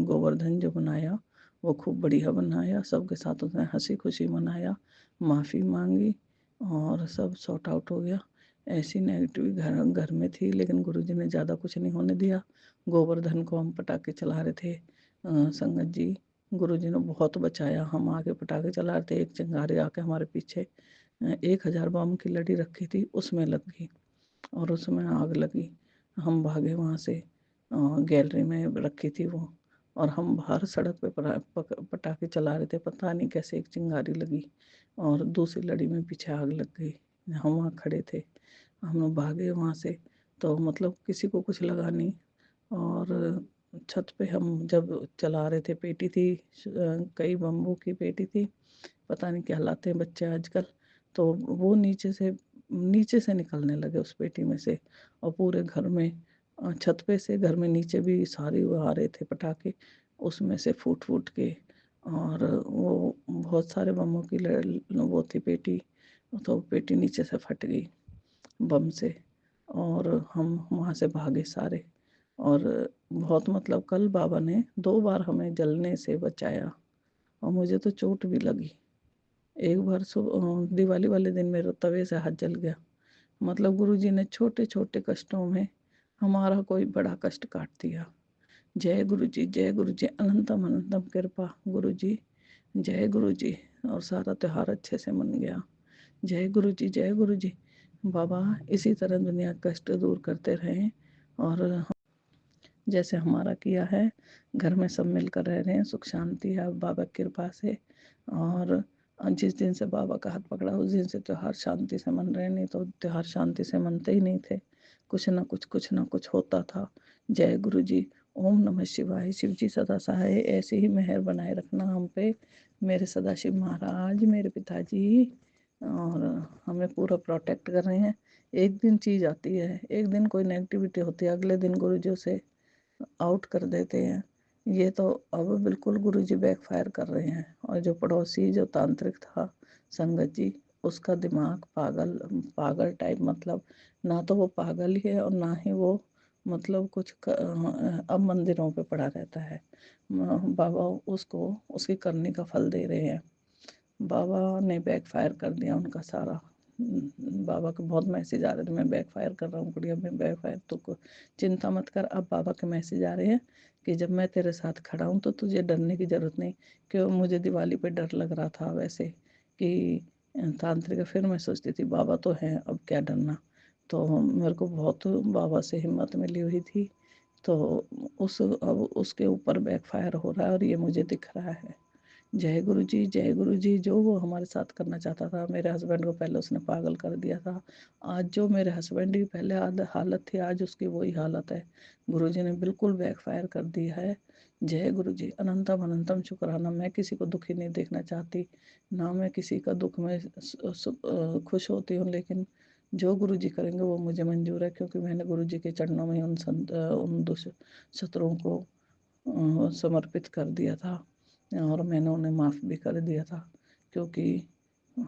गोवर्धन जो बनाया वो खूब बढ़िया बनाया, सबके साथ उसने हंसी खुशी मनाया, माफ़ी मांगी और सब सॉर्ट आउट हो गया। ऐसी नेगेटिव घर घर में थी, लेकिन गुरुजी ने ज़्यादा कुछ नहीं होने दिया। गोवर्धन को हम पटाखे चला रहे थे संगत जी, गुरुजी ने बहुत बचाया। हम आगे पटाखे चला रहे थे, एक चिंगारी आके हमारे पीछे 1000 बम की लड़ी रखी थी उसमें लग गई और उसमें आग लगी। हम भागे वहाँ से, गैलरी में रखी थी वो, और हम बाहर सड़क पे पटाखे चला रहे थे। पता नहीं कैसे एक चिंगारी लगी और दूसरी लड़ी में पीछे आग लग गई। हम वहाँ खड़े थे, हम लोग भागे वहाँ से, तो मतलब किसी को कुछ लगा नहीं। और छत पे हम जब चला रहे थे, पेटी थी, कई बम्बू की पेटी थी, पता नहीं क्या लाते हैं बच्चे आजकल। तो वो नीचे से निकलने लगे उस पेटी में से, और पूरे घर में छत पे से घर में नीचे भी सारे वो आ रहे थे पटाखे, उसमें से फूट फूट के। और वो बहुत सारे बमों की वो थी पेटी, तो पेटी नीचे से फट गई बम से, और हम वहाँ से भागे सारे। और बहुत मतलब कल बाबा ने 2 बार हमें जलने से बचाया, और मुझे तो चोट भी लगी। एक बार दिवाली वाले दिन मेरा तवे से हाथ जल गया। मतलब गुरुजी ने छोटे छोटे कष्टों में हमारा कोई बड़ा कष्ट काट दिया। जय गुरुजी, जय गुरुजी, अनंतम अनंतम कृपा गुरुजी, जय गुरुजी। और सारा त्योहार अच्छे से मन गया। जय गुरुजी, जय गुरुजी। बाबा इसी तरह दुनिया का कष्ट दूर करते रहें, और जैसे हमारा किया है, घर में सब मिलकर रह रहे हैं, सुख शांति है बाबा की कृपा से। और जिस दिन से बाबा का हाथ पकड़ा उस दिन से त्योहार शांति से मन रहे, नहीं तो त्योहार शांति से मनते ही नहीं थे, कुछ ना कुछ होता था। जय गुरु जी, ओम नमः शिवाय। शिव जी सदा सहाय, ऐसे ही मेहर बनाए रखना हम पे, मेरे सदाशिव महाराज, मेरे पिताजी, और हमें पूरा प्रोटेक्ट कर रहे हैं। एक दिन चीज़ आती है, एक दिन कोई नेगेटिविटी होती है, अगले दिन गुरु जी उसे आउट कर देते हैं। ये तो अब बिल्कुल गुरुजी बैकफायर कर रहे हैं। और जो पड़ोसी जो तांत्रिक था संगत जी, उसका दिमाग पागल पागल टाइप, मतलब ना तो वो पागल ही है और ना ही वो मतलब अब मंदिरों पे पड़ा रहता है। बाबा उसको उसकी करने का फल दे रहे हैं। बाबा ने बैकफायर कर दिया उनका सारा। बाबा के बहुत मैसेज आ रहे थे, मैं बैकफायर कर रहा हूँ गुड़िया, मैं बैकफायर, तो चिंता मत कर। अब बाबा के मैसेज आ रहे हैं कि जब मैं तेरे साथ खड़ा हूँ तो तुझे डरने की ज़रूरत नहीं। क्यों मुझे दिवाली पे डर लग रहा था वैसे कि तांत्रिक, फिर मैं सोचती थी बाबा तो हैं, अब क्या डरना। तो मेरे को बहुत बाबा से हिम्मत मिली हुई थी। तो अब उसके ऊपर बैकफायर हो रहा है और ये मुझे दिख रहा है। जय गुरु जी, जय गुरु जी। जो वो हमारे साथ करना चाहता था, मेरे हस्बैंड को पहले उसने पागल कर दिया था। आज जो मेरे हस्बैंड की पहले हालत थी, आज उसकी वही हालत है। गुरु जी ने बिल्कुल बैकफायर कर दिया है। जय गुरु जी, अनंतम अनंतम शुक्राना। मैं किसी को दुखी नहीं देखना चाहती, ना मैं किसी का दुख में खुश होती हूँ, लेकिन जो गुरुजी करेंगे वो मुझे मंजूर है, क्योंकि मैंने गुरुजी के चरणों में उन शत्रुओं को समर्पित कर दिया था और मैंने उन्हें माफ़ भी कर दिया था, क्योंकि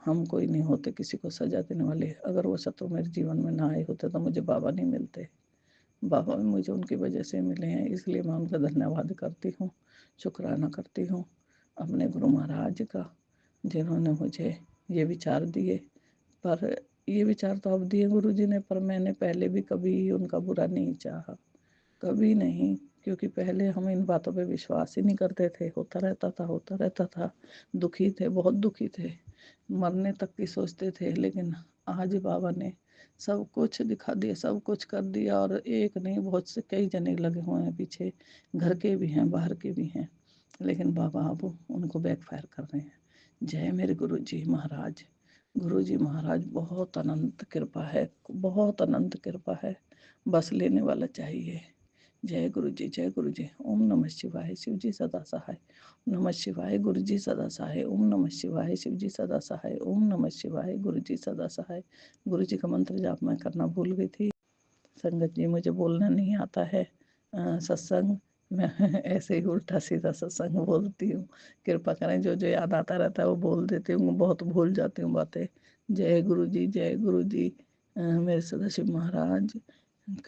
हम कोई नहीं होते किसी को सजा देने वाले। अगर वो शत्रु मेरे जीवन में ना आए होते तो मुझे बाबा नहीं मिलते। बाबा मुझे उनकी वजह से मिले हैं, इसलिए मैं उनका धन्यवाद करती हूँ, शुक्राना करती हूँ अपने गुरु महाराज का, जिन्होंने मुझे ये विचार दिए। पर ये विचार तो अब दिए गुरु जी ने, पर मैंने पहले भी कभी उनका बुरा नहीं चाहा, कभी नहीं, क्योंकि पहले हम इन बातों पे विश्वास ही नहीं करते थे। होता रहता था, दुखी थे, बहुत दुखी थे, मरने तक की सोचते थे। लेकिन आज बाबा ने सब कुछ दिखा दिया, सब कुछ कर दिया, और एक नहीं बहुत से कई जने लगे हुए हैं पीछे, घर के भी हैं बाहर के भी हैं, लेकिन बाबा अब उनको बैकफायर कर रहे हैं। जय मेरे गुरु जी महाराज। गुरु जी महाराज बहुत अनंत कृपा है, बहुत अनंत कृपा है, बस लेने वाला चाहिए। जय गुरु जी, जय गुरु जी। ओम नमः शिवाय, शिव जी सदा सहाय। नमः शिवाय, गुरु जी सदा सहाय। ओम नमः शिवाय, शिव जी सदा सहाय। ओम नमः शिवाय, गुरु जी सदा सहाय। गुरु जी का मंत्र जाप मैं करना भूल गई थी। संगत जी, मुझे बोलना नहीं आता है सत्संग, मैं ऐसे ही उल्टा सीधा सत्संग बोलती हूँ। कृपा करें, जो जो याद आता रहता है वो बोल देती हूँ, बहुत भूल जाती हूँ बातें। जय गुरु जी, जय गुरु जी। मेरे सदाशिव महाराज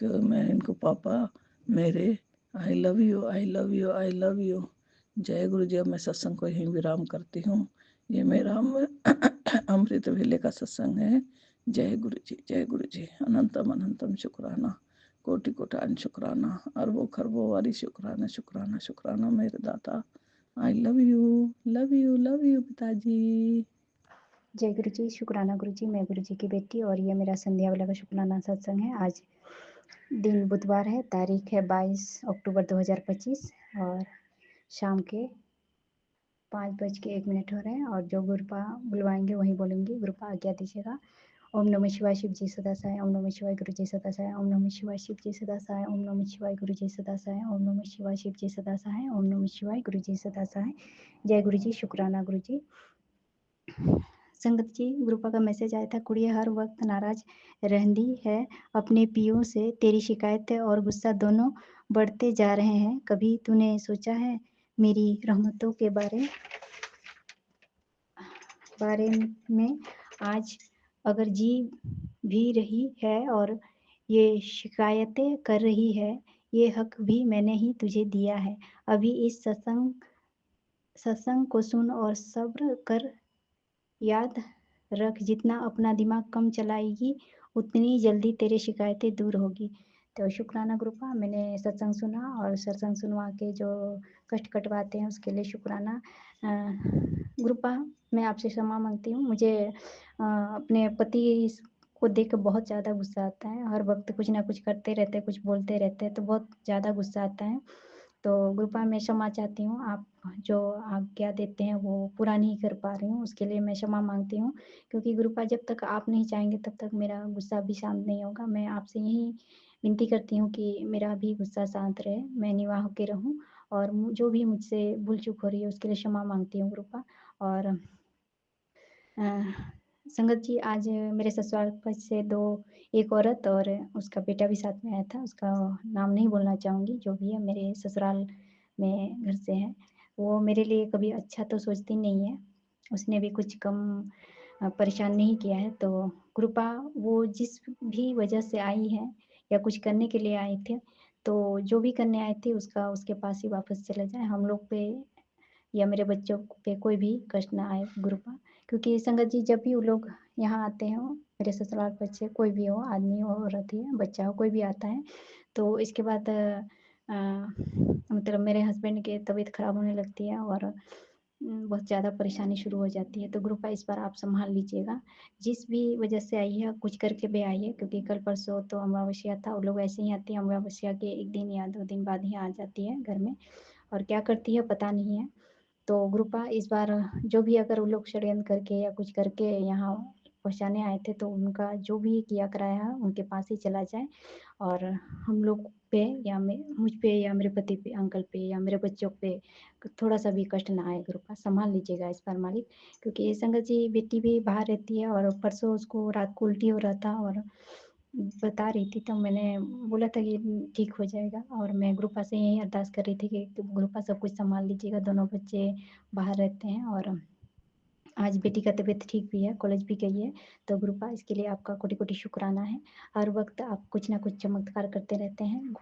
मैं इनको पापा मेरे, I love you, I love you, I love you. जय गुरु जी। अब मैं सत्संग को यहीं विराम करती हूँ। ये मेरा अमृत वेले का सत्संग है। जय गुरु जी, जय गुरु जी। अनंतम अनंतम शुक्राना, कोटि कोटान शुक्राना, अरबों खरबों वारी शुक्राना, शुक्राना शुक्राना मेरे दाता। I love you, love you, love you पिताजी। जय गुरु जी, शुक्राना गुरु जी। मैं गुरु जी की बेटी और ये मेरा संध्या वाला का शुक्राना सत्संग है। आज दिन बुधवार है, तारीख है 22 अक्टूबर 2025 और शाम के 5:01 हो रहे हैं। और जो गुरुपा बुलवाएंगे वही बोलेंगे। गुरुपा आज्ञा दीजिएगा। ओम नमः शिवाय, शिव जी सदा सहाय। ओम नमः शिवाय, गुरु जी सदा सहाय। ओम नमः शिवाय, शिव जी सदा सहाय। ओम नमः शिवाय, गुरु जी सदा सहाय। ओम नमः शिवाय, शिव जी सदा सहाय। ओम नमः शिवाय, गुरु जी सदा सहाय। जय गुरु जी, शुक्राना गुरु जी। संगत जी, ग्रुपा का मैसेज आया था, कुड़िया हर वक्त नाराज रहती है अपने पियों से, तेरी शिकायतें और गुस्सा दोनों बढ़ते जा रहे हैं। कभी तूने सोचा है मेरी रहमतों के बारे में? आज अगर जी भी रही है और ये शिकायतें कर रही है, ये हक भी मैंने ही तुझे दिया है। अभी इस सत्संग को सुन और सब्र कर। याद रख, जितना अपना दिमाग कम चलाएगी उतनी जल्दी तेरी शिकायतें दूर होगी। तो शुक्राना ग्रुपा, मैंने सत्संग सुना और सत्संग सुनवा के जो कष्ट कटवाते हैं उसके लिए शुक्राना। ग्रुपा, मैं आपसे क्षमा मांगती हूँ। मुझे अपने पति को देख कर बहुत ज़्यादा गुस्सा आता है। हर वक्त कुछ ना कुछ करते रहते हैं, कुछ बोलते रहते हैं, तो बहुत ज़्यादा गुस्सा आता है। तो ग्रुपा, मैं क्षमा चाहती हूँ। आप जो आज्ञा देते हैं वो पूरा नहीं कर पा रही हूँ, उसके लिए मैं क्षमा मांगती हूँ। क्योंकि गुरुपा, जब तक आप नहीं चाहेंगे तब तक मेरा गुस्सा भी शांत नहीं होगा। मैं आपसे यही विनती करती हूँ कि मेरा भी गुस्सा शांत रहे, मैं निवाह होके रहूँ। और जो भी मुझसे भूल चूक हो रही है उसके लिए क्षमा मांगती हूँ गुरुपा। और संगत जी, आज मेरे ससुराल पक्ष से एक औरत और उसका बेटा भी साथ में आया था। उसका नाम नहीं बोलना चाहूँगी, जो भी है मेरे ससुराल में घर से है। वो मेरे लिए कभी अच्छा तो सोचती नहीं है, उसने भी कुछ कम परेशान नहीं किया है। तो कृपा, वो जिस भी वजह से आई है या कुछ करने के लिए आए थे, तो जो भी करने आए थे उसका उसके पास ही वापस चला जाए। हम लोग पे या मेरे बच्चों पे कोई भी कष्ट ना आए गुरुपा। क्योंकि संगत जी, जब भी वो लोग यहाँ आते हैं, मेरे ससुराल पक्ष से कोई भी हो, आदमी हो, औरत ही है, बच्चा हो, कोई भी आता है, तो इसके बाद मतलब मेरे हस्बैंड की तबीयत खराब होने लगती है और बहुत ज़्यादा परेशानी शुरू हो जाती है। तो ग्रुपा, इस बार आप संभाल लीजिएगा। जिस भी वजह से आई है, कुछ करके भी आई है, क्योंकि कल परसों तो अमावस्या था। वो लोग ऐसे ही आती है, अमावस्या के 1 दिन या 2 दिन बाद ही आ जाती है घर में, और क्या करती है पता नहीं है। तो ग्रुपा, इस बार जो भी अगर वो लोग षड्यंत्र करके या कुछ करके यहाँ पहुँचाने आए थे, तो उनका जो भी किया कराया है उनके पास ही चला जाए और हम लोग पे या मुझ पे या मेरे पति पे, अंकल पे या मेरे बच्चों पे थोड़ा-सा भी कष्ट ना आए। कृपा संभाल लीजिएगा इस बार मालिक, क्योंकि संगत जी बेटी भी बाहर रहती है और परसों उसको रात को उल्टी हो रहा था और बता रही थी, तो मैंने बोला था कि ठीक हो जाएगा और मैं गुरुपा से यही अरदास कर रही थी कि गुरुपा सब कुछ संभाल लीजिएगा। दोनों बच्चे बाहर रहते हैं और आज बेटी का तबीयत ठीक भी है, कॉलेज भी गई है, तो गुरुपा इसके लिए आपका कोटि-कोटि शुक्राना है। हर वक़्त आप कुछ ना कुछ चमत्कार करते रहते हैं।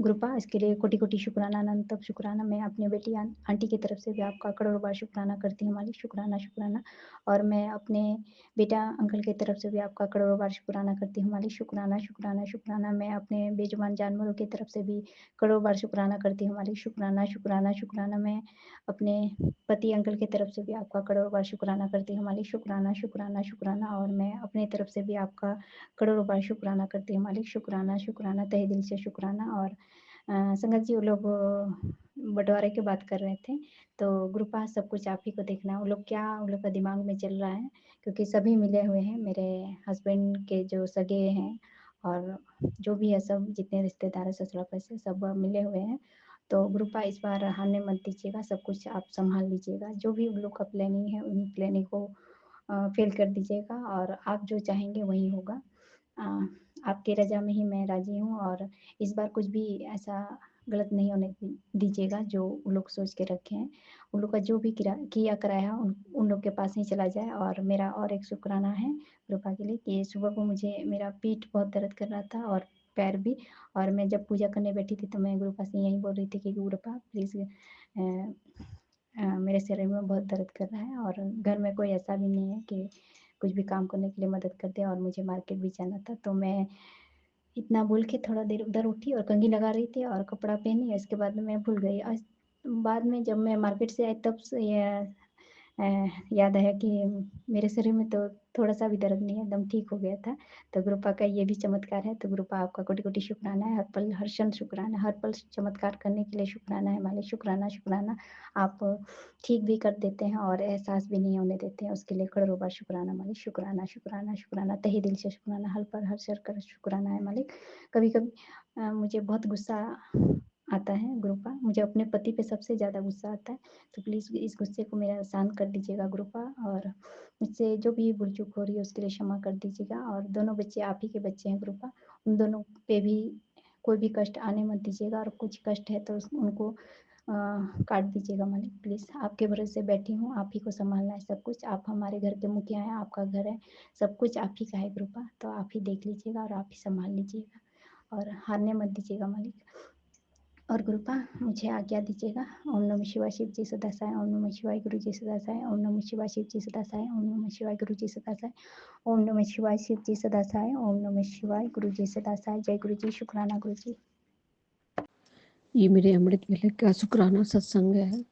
गुरुपा इसके लिए कोटि-कोटि शुक्राना, अनंत शुक्राना। मैं अपनी बेटी आंटी की तरफ से भी आपका करोड़ों बार शुक्राना करती हूँ मालिक, शुक्राना, शुक्राना। और मैं अपने बेटा अंकल की तरफ से भी आपका करोड़ों बार शुक्राना करती हूँ मालिक, शुक्राना, शुक्राना, शुक्राना। मैं अपने बेजुबान जानवरों की तरफ से भी करोड़ों बार शुक्राना करती हूँ मालिक, शुक्राना, शुक्राना, शुक्राना। मैं अपने पति अंकल की तरफ से भी आपका करोड़ों बार शुक्राना करती हूँ मालिक, शुक्राना, शुक्राना, शुक्राना। और मैं अपनी तरफ से भी आपका करोड़ों बार शुक्राना करती हूँ मालिक, शुक्राना, शुक्राना, तहे दिल से शुक्राना। और संगत जी वो लोग बँटवारे की बात कर रहे थे, तो गुरुपा सब कुछ आप ही को देखना है। वो लोग क्या उन लोग का दिमाग में चल रहा है, क्योंकि सभी मिले हुए हैं, मेरे हस्बैंड के जो सगे हैं और जो भी है सब जितने रिश्तेदार हैं ससुराल से सब मिले हुए हैं। तो गुरुपा इस बार हारने मत दीजिएगा, सब कुछ आप सँभाल लीजिएगा। जो भी उन लोग का प्लानिंग है, उन प्लानिंग को फ़ेल कर दीजिएगा और आप जो चाहेंगे वही होगा। अ, आपकी रज़ा में ही मैं राज़ी हूँ और इस बार कुछ भी ऐसा गलत नहीं होने दीजिएगा जो वो लोग सोच के रखे हैं। उन लोग का जो भी किया कराया उन उन लोग के पास ही चला जाए। और मेरा और एक शुक्राना है कृपा के लिए कि सुबह को मुझे मेरा पीठ बहुत दर्द कर रहा था और पैर भी। और मैं जब पूजा करने बैठी थी तो मैं गुरुपा से यही बोल रही थी कि गुरुपा प्लीज़ मेरे शरीर में बहुत दर्द कर रहा है और घर में कोई ऐसा भी नहीं है कि कुछ भी काम करने के लिए मदद कर दे और मुझे मार्केट भी जाना था। तो मैं इतना बोल के थोड़ा देर उधर उठी और कंघी लगा रही थी और कपड़ा पहनी, इसके बाद में मैं भूल गई। आज बाद में जब मैं मार्केट से आई तब से अ, याद आया कि मेरे शरीर में तो थोड़ा-सा भी दर्द नहीं है, एकदम ठीक हो गया था। तो गुरुपा का ये भी चमत्कार है, तो गुरुपा आपका कोटि-कोटि शुक्राना है, हर पल, हर क्षण शुक्राना, हर पल चमत्कार करने के लिए शुक्राना है मालिक, शुक्राना, शुक्राना। आप ठीक भी कर देते हैं और एहसास भी नहीं होने देते हैं, उसके लिए करोड़ों बार शुक्राना मालिक, शुक्राना, शुक्राना, शुक्राना, तहे दिल से शुक्राना, हर पल, हर क्षण शुक्राना है मालिक। कभी-कभी मुझे बहुत गुस्सा आता है गुरुपा, मुझे अपने पति पे सबसे ज़्यादा गुस्सा आता है, तो प्लीज़ इस गुस्से को मेरा शांत कर दीजिएगा गुरुपा और मुझसे जो भी भूल-चूक हो रही है उसके लिए क्षमा कर दीजिएगा। और दोनों बच्चे आप ही के बच्चे हैं गुरुपा, उन दोनों पे भी कोई भी कष्ट आने मत दीजिएगा और कुछ कष्ट है तो उनको काट दीजिएगा मालिक प्लीज़। आपके भरोसे बैठी हूँ, आप ही को सँभालना है सब कुछ, आप हमारे घर के मुखिया हैं, आपका घर है, सब कुछ आप ही का है गुरुपा, तो आप ही देख लीजिएगा और आप ही सँभाल लीजिएगा और हारने मत दीजिएगा मालिक। और गुरुपा मुझे आज्ञा दीजिएगा। ओम नमः शिवाय शिव जी सदा सहाय, ओम नमः शिवाय गुरु जी सदा सहाय, ओम नमः शिवाय शिव जी सदा सहाय, ओम नमः शिवाय गुरु जी सदा सहाय, ओम नमः शिवाय शिव जी सदा सहाय, ओम नमः शिवाय गुरु जी सदा सहाय। जय गुरु जी, शुक्राना गुरु जी। ये मेरे अमृत वेले का शुक्राना सत्संग है।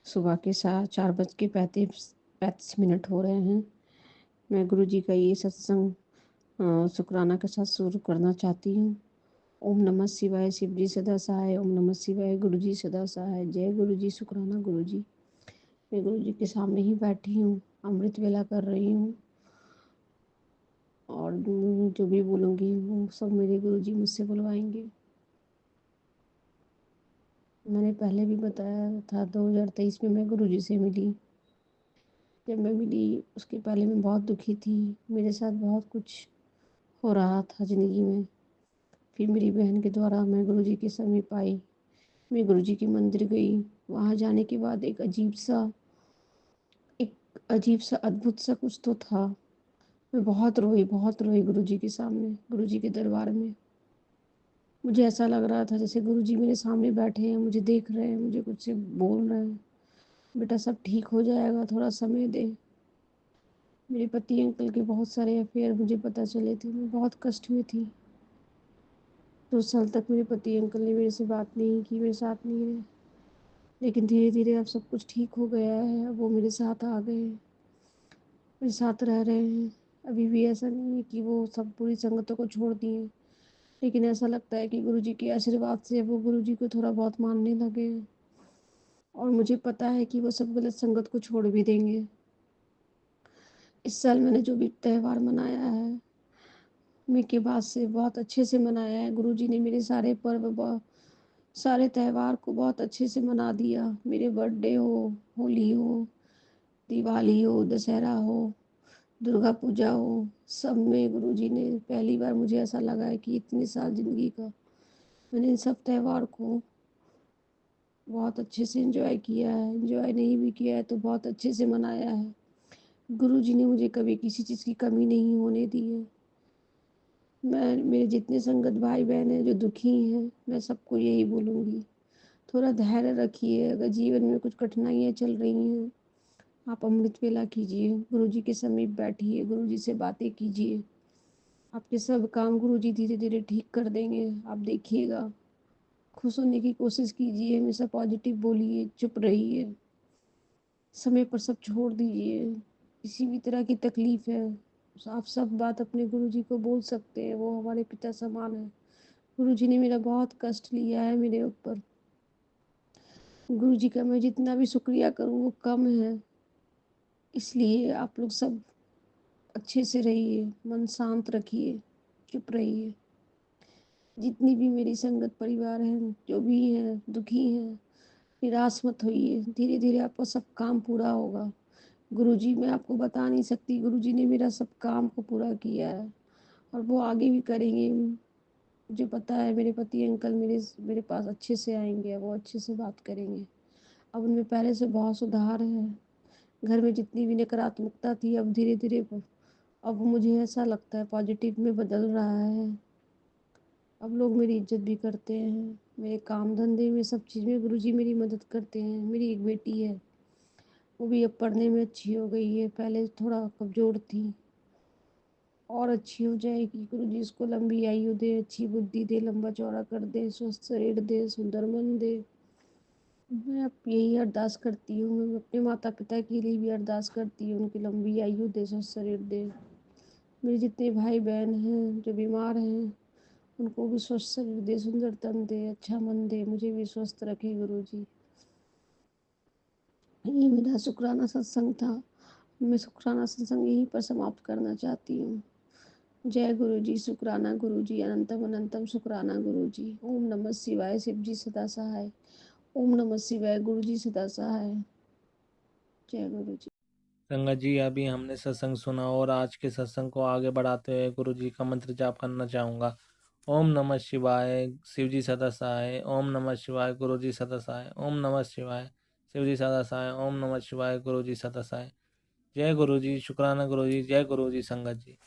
सुबह के 4:35 हो रहे हैं। मैं गुरु जी का ये सत्संग शुक्राना के साथ शुरू करना चाहती हूँ। ओम नमः शिवाय शिव जी सदा सहाय, ओम नमः शिवाय गुरु जी सदा सहाय। जय गुरु जी, शुक्राना गुरु जी। मैं गुरु जी के सामने ही बैठी हूँ, अमृत वेला कर रही हूँ और जो भी बोलूँगी वो सब मेरे गुरु जी मुझसे बुलवाएंगे। मैंने पहले भी बताया था 2023 में मैं गुरु जी से मिली। जब मैं मिली उसके पहले मैं बहुत दुखी थी, मेरे साथ बहुत कुछ हो रहा था ज़िंदगी में। फिर मेरी बहन के द्वारा मैं गुरु जी के समीप आई। मैं गुरु जी के मंदिर गई। वहाँ जाने के बाद एक अजीब सा अद्भुत सा कुछ तो था। मैं बहुत रोई गुरु जी के सामने, गुरु जी के दरबार में। मुझे ऐसा लग रहा था जैसे गुरु जी मेरे सामने बैठे हैं, मुझे देख रहे हैं, मुझे कुछ से बोल रहे हैं, बेटा सब ठीक हो जाएगा, थोड़ा समय दे। मेरे पति अंकल के बहुत सारे अफेयर मुझे पता चले थे, मैं बहुत कष्ट में थी। 2 साल तक मेरे पति अंकल ने मेरे से बात नहीं की, मेरे साथ नहीं रहे। लेकिन धीरे धीरे अब सब कुछ ठीक हो गया है, अब वो मेरे साथ आ गए हैं, मेरे साथ रह रहे हैं। अभी भी ऐसा नहीं है कि वो सब पूरी संगतों को छोड़ दिए, लेकिन ऐसा लगता है कि गुरु जी के आशीर्वाद से वो गुरु जी को थोड़ा बहुत मानने लगे हैं और मुझे पता है कि वो सब गलत संगत को छोड़ भी देंगे। इस साल मैंने जो भी त्यौहार मनाया है, मैं के बाद से बहुत अच्छे से मनाया है। गुरुजी ने मेरे सारे सारे त्यौहार को बहुत अच्छे से मना दिया। मेरे बर्थडे हो, होली हो, दिवाली हो, दशहरा हो, दुर्गा पूजा हो, सब में गुरुजी ने पहली बार मुझे ऐसा लगा है कि इतने साल ज़िंदगी का मैंने इन सब त्यौहार को बहुत अच्छे से एंजॉय किया है। एंजॉय नहीं भी किया है तो बहुत अच्छे से मनाया है। गुरुजी ने मुझे कभी किसी चीज़ की कमी नहीं होने दी है। मैं मेरे जितने संगत भाई बहन हैं जो दुखी हैं, मैं सबको यही बोलूँगी, थोड़ा धैर्य रखिए। अगर जीवन में कुछ कठिनाइयाँ चल रही हैं, आप अमृत वेला कीजिए, गुरुजी के समीप बैठिए, गुरुजी से बातें कीजिए। आपके सब काम गुरुजी धीरे-धीरे ठीक कर देंगे, आप देखिएगा। खुश होने की कोशिश कीजिए, हमेशा पॉजिटिव बोलिए, चुप रहिए, समय पर सब छोड़ दीजिए। किसी भी तरह की तकलीफ़ है, आप सब बात अपने गुरुजी को बोल सकते हैं, वो हमारे पिता समान हैं। गुरुजी ने मेरा बहुत कष्ट लिया है मेरे ऊपर। गुरुजी का मैं जितना भी शुक्रिया करूँ वो कम है। इसलिए आप लोग सब अच्छे से रहिए, मन शांत रखिए, चुप रहिए। जितनी भी मेरी संगत परिवार हैं, जो भी हैं, दुखी हैं, निराश मत होइए। धीरे-धीरे आपका सब काम पूरा होगा। गुरुजी मैं आपको बता नहीं सकती, गुरुजी ने मेरा सब काम को पूरा किया है और वो आगे भी करेंगे। मुझे पता है मेरे पति अंकल मेरे पास अच्छे से आएँगे, वो अच्छे से बात करेंगे। अब उनमें पहले से बहुत सुधार है। घर में जितनी भी नकारात्मकता थी अब धीरे-धीरे अब मुझे ऐसा लगता है पॉजिटिव में बदल रहा है। अब लोग मेरी इज़्ज़त भी करते हैं। मेरे काम धंधे में सब चीज़ में गुरुजी मेरी मदद करते हैं। मेरी एक बेटी है, वो भी अब पढ़ने में अच्छी हो गई है, पहले थोड़ा कमज़ोर थी, और अच्छी हो जाएगी। गुरुजी उसको लंबी आयु दे, अच्छी बुद्धि दे, लंबा चौड़ा कर दे, स्वस्थ शरीर दे, सुंदर मन दे। मैं अब यही अरदास करती हूँ। मैं अपने माता-पिता के लिए भी अरदास करती हूँ, उनकी लंबी आयु दे, स्वस्थ शरीर दे। मेरे जितने भाई-बहन हैं जो बीमार हैं, उनको भी स्वस्थ शरीर दे, सुंदर तन दे, अच्छा मन दे, मुझे भी स्वस्थ रखे गुरुजी। ये मेरा शुक्राना सत्संग था। मैं शुक्राना सत्संग यहीं पर समाप्त करना चाहती हूँ। जय गुरुजी, शुक्राना गुरुजी, अनंतम अनंतम शुक्राना गुरुजी। ओम नमः शिवाय, शिव जी सदा सहाय। ओम नमः शिवाय, गुरुजी सदा सहाय। जय गुरुजी। संगत जी, अभी हमने सत्संग सुना और आज के सत्संग को आगे बढ़ाते हुए गुरु जी का मंत्र जाप करना चाहूँगा। ओम नमः शिवाय, शिव जी सदा सहाय। ओम नमः शिवाय, गुरु जी सदा सहाय। ओम नमः शिवाय, शिव जी सदा सहाय। ओम नमः शिवाय, गुरु जी सदा सहाय। जय गुरु जी, शुक्राना गुरु जी, जय गुरु जी संगत जी।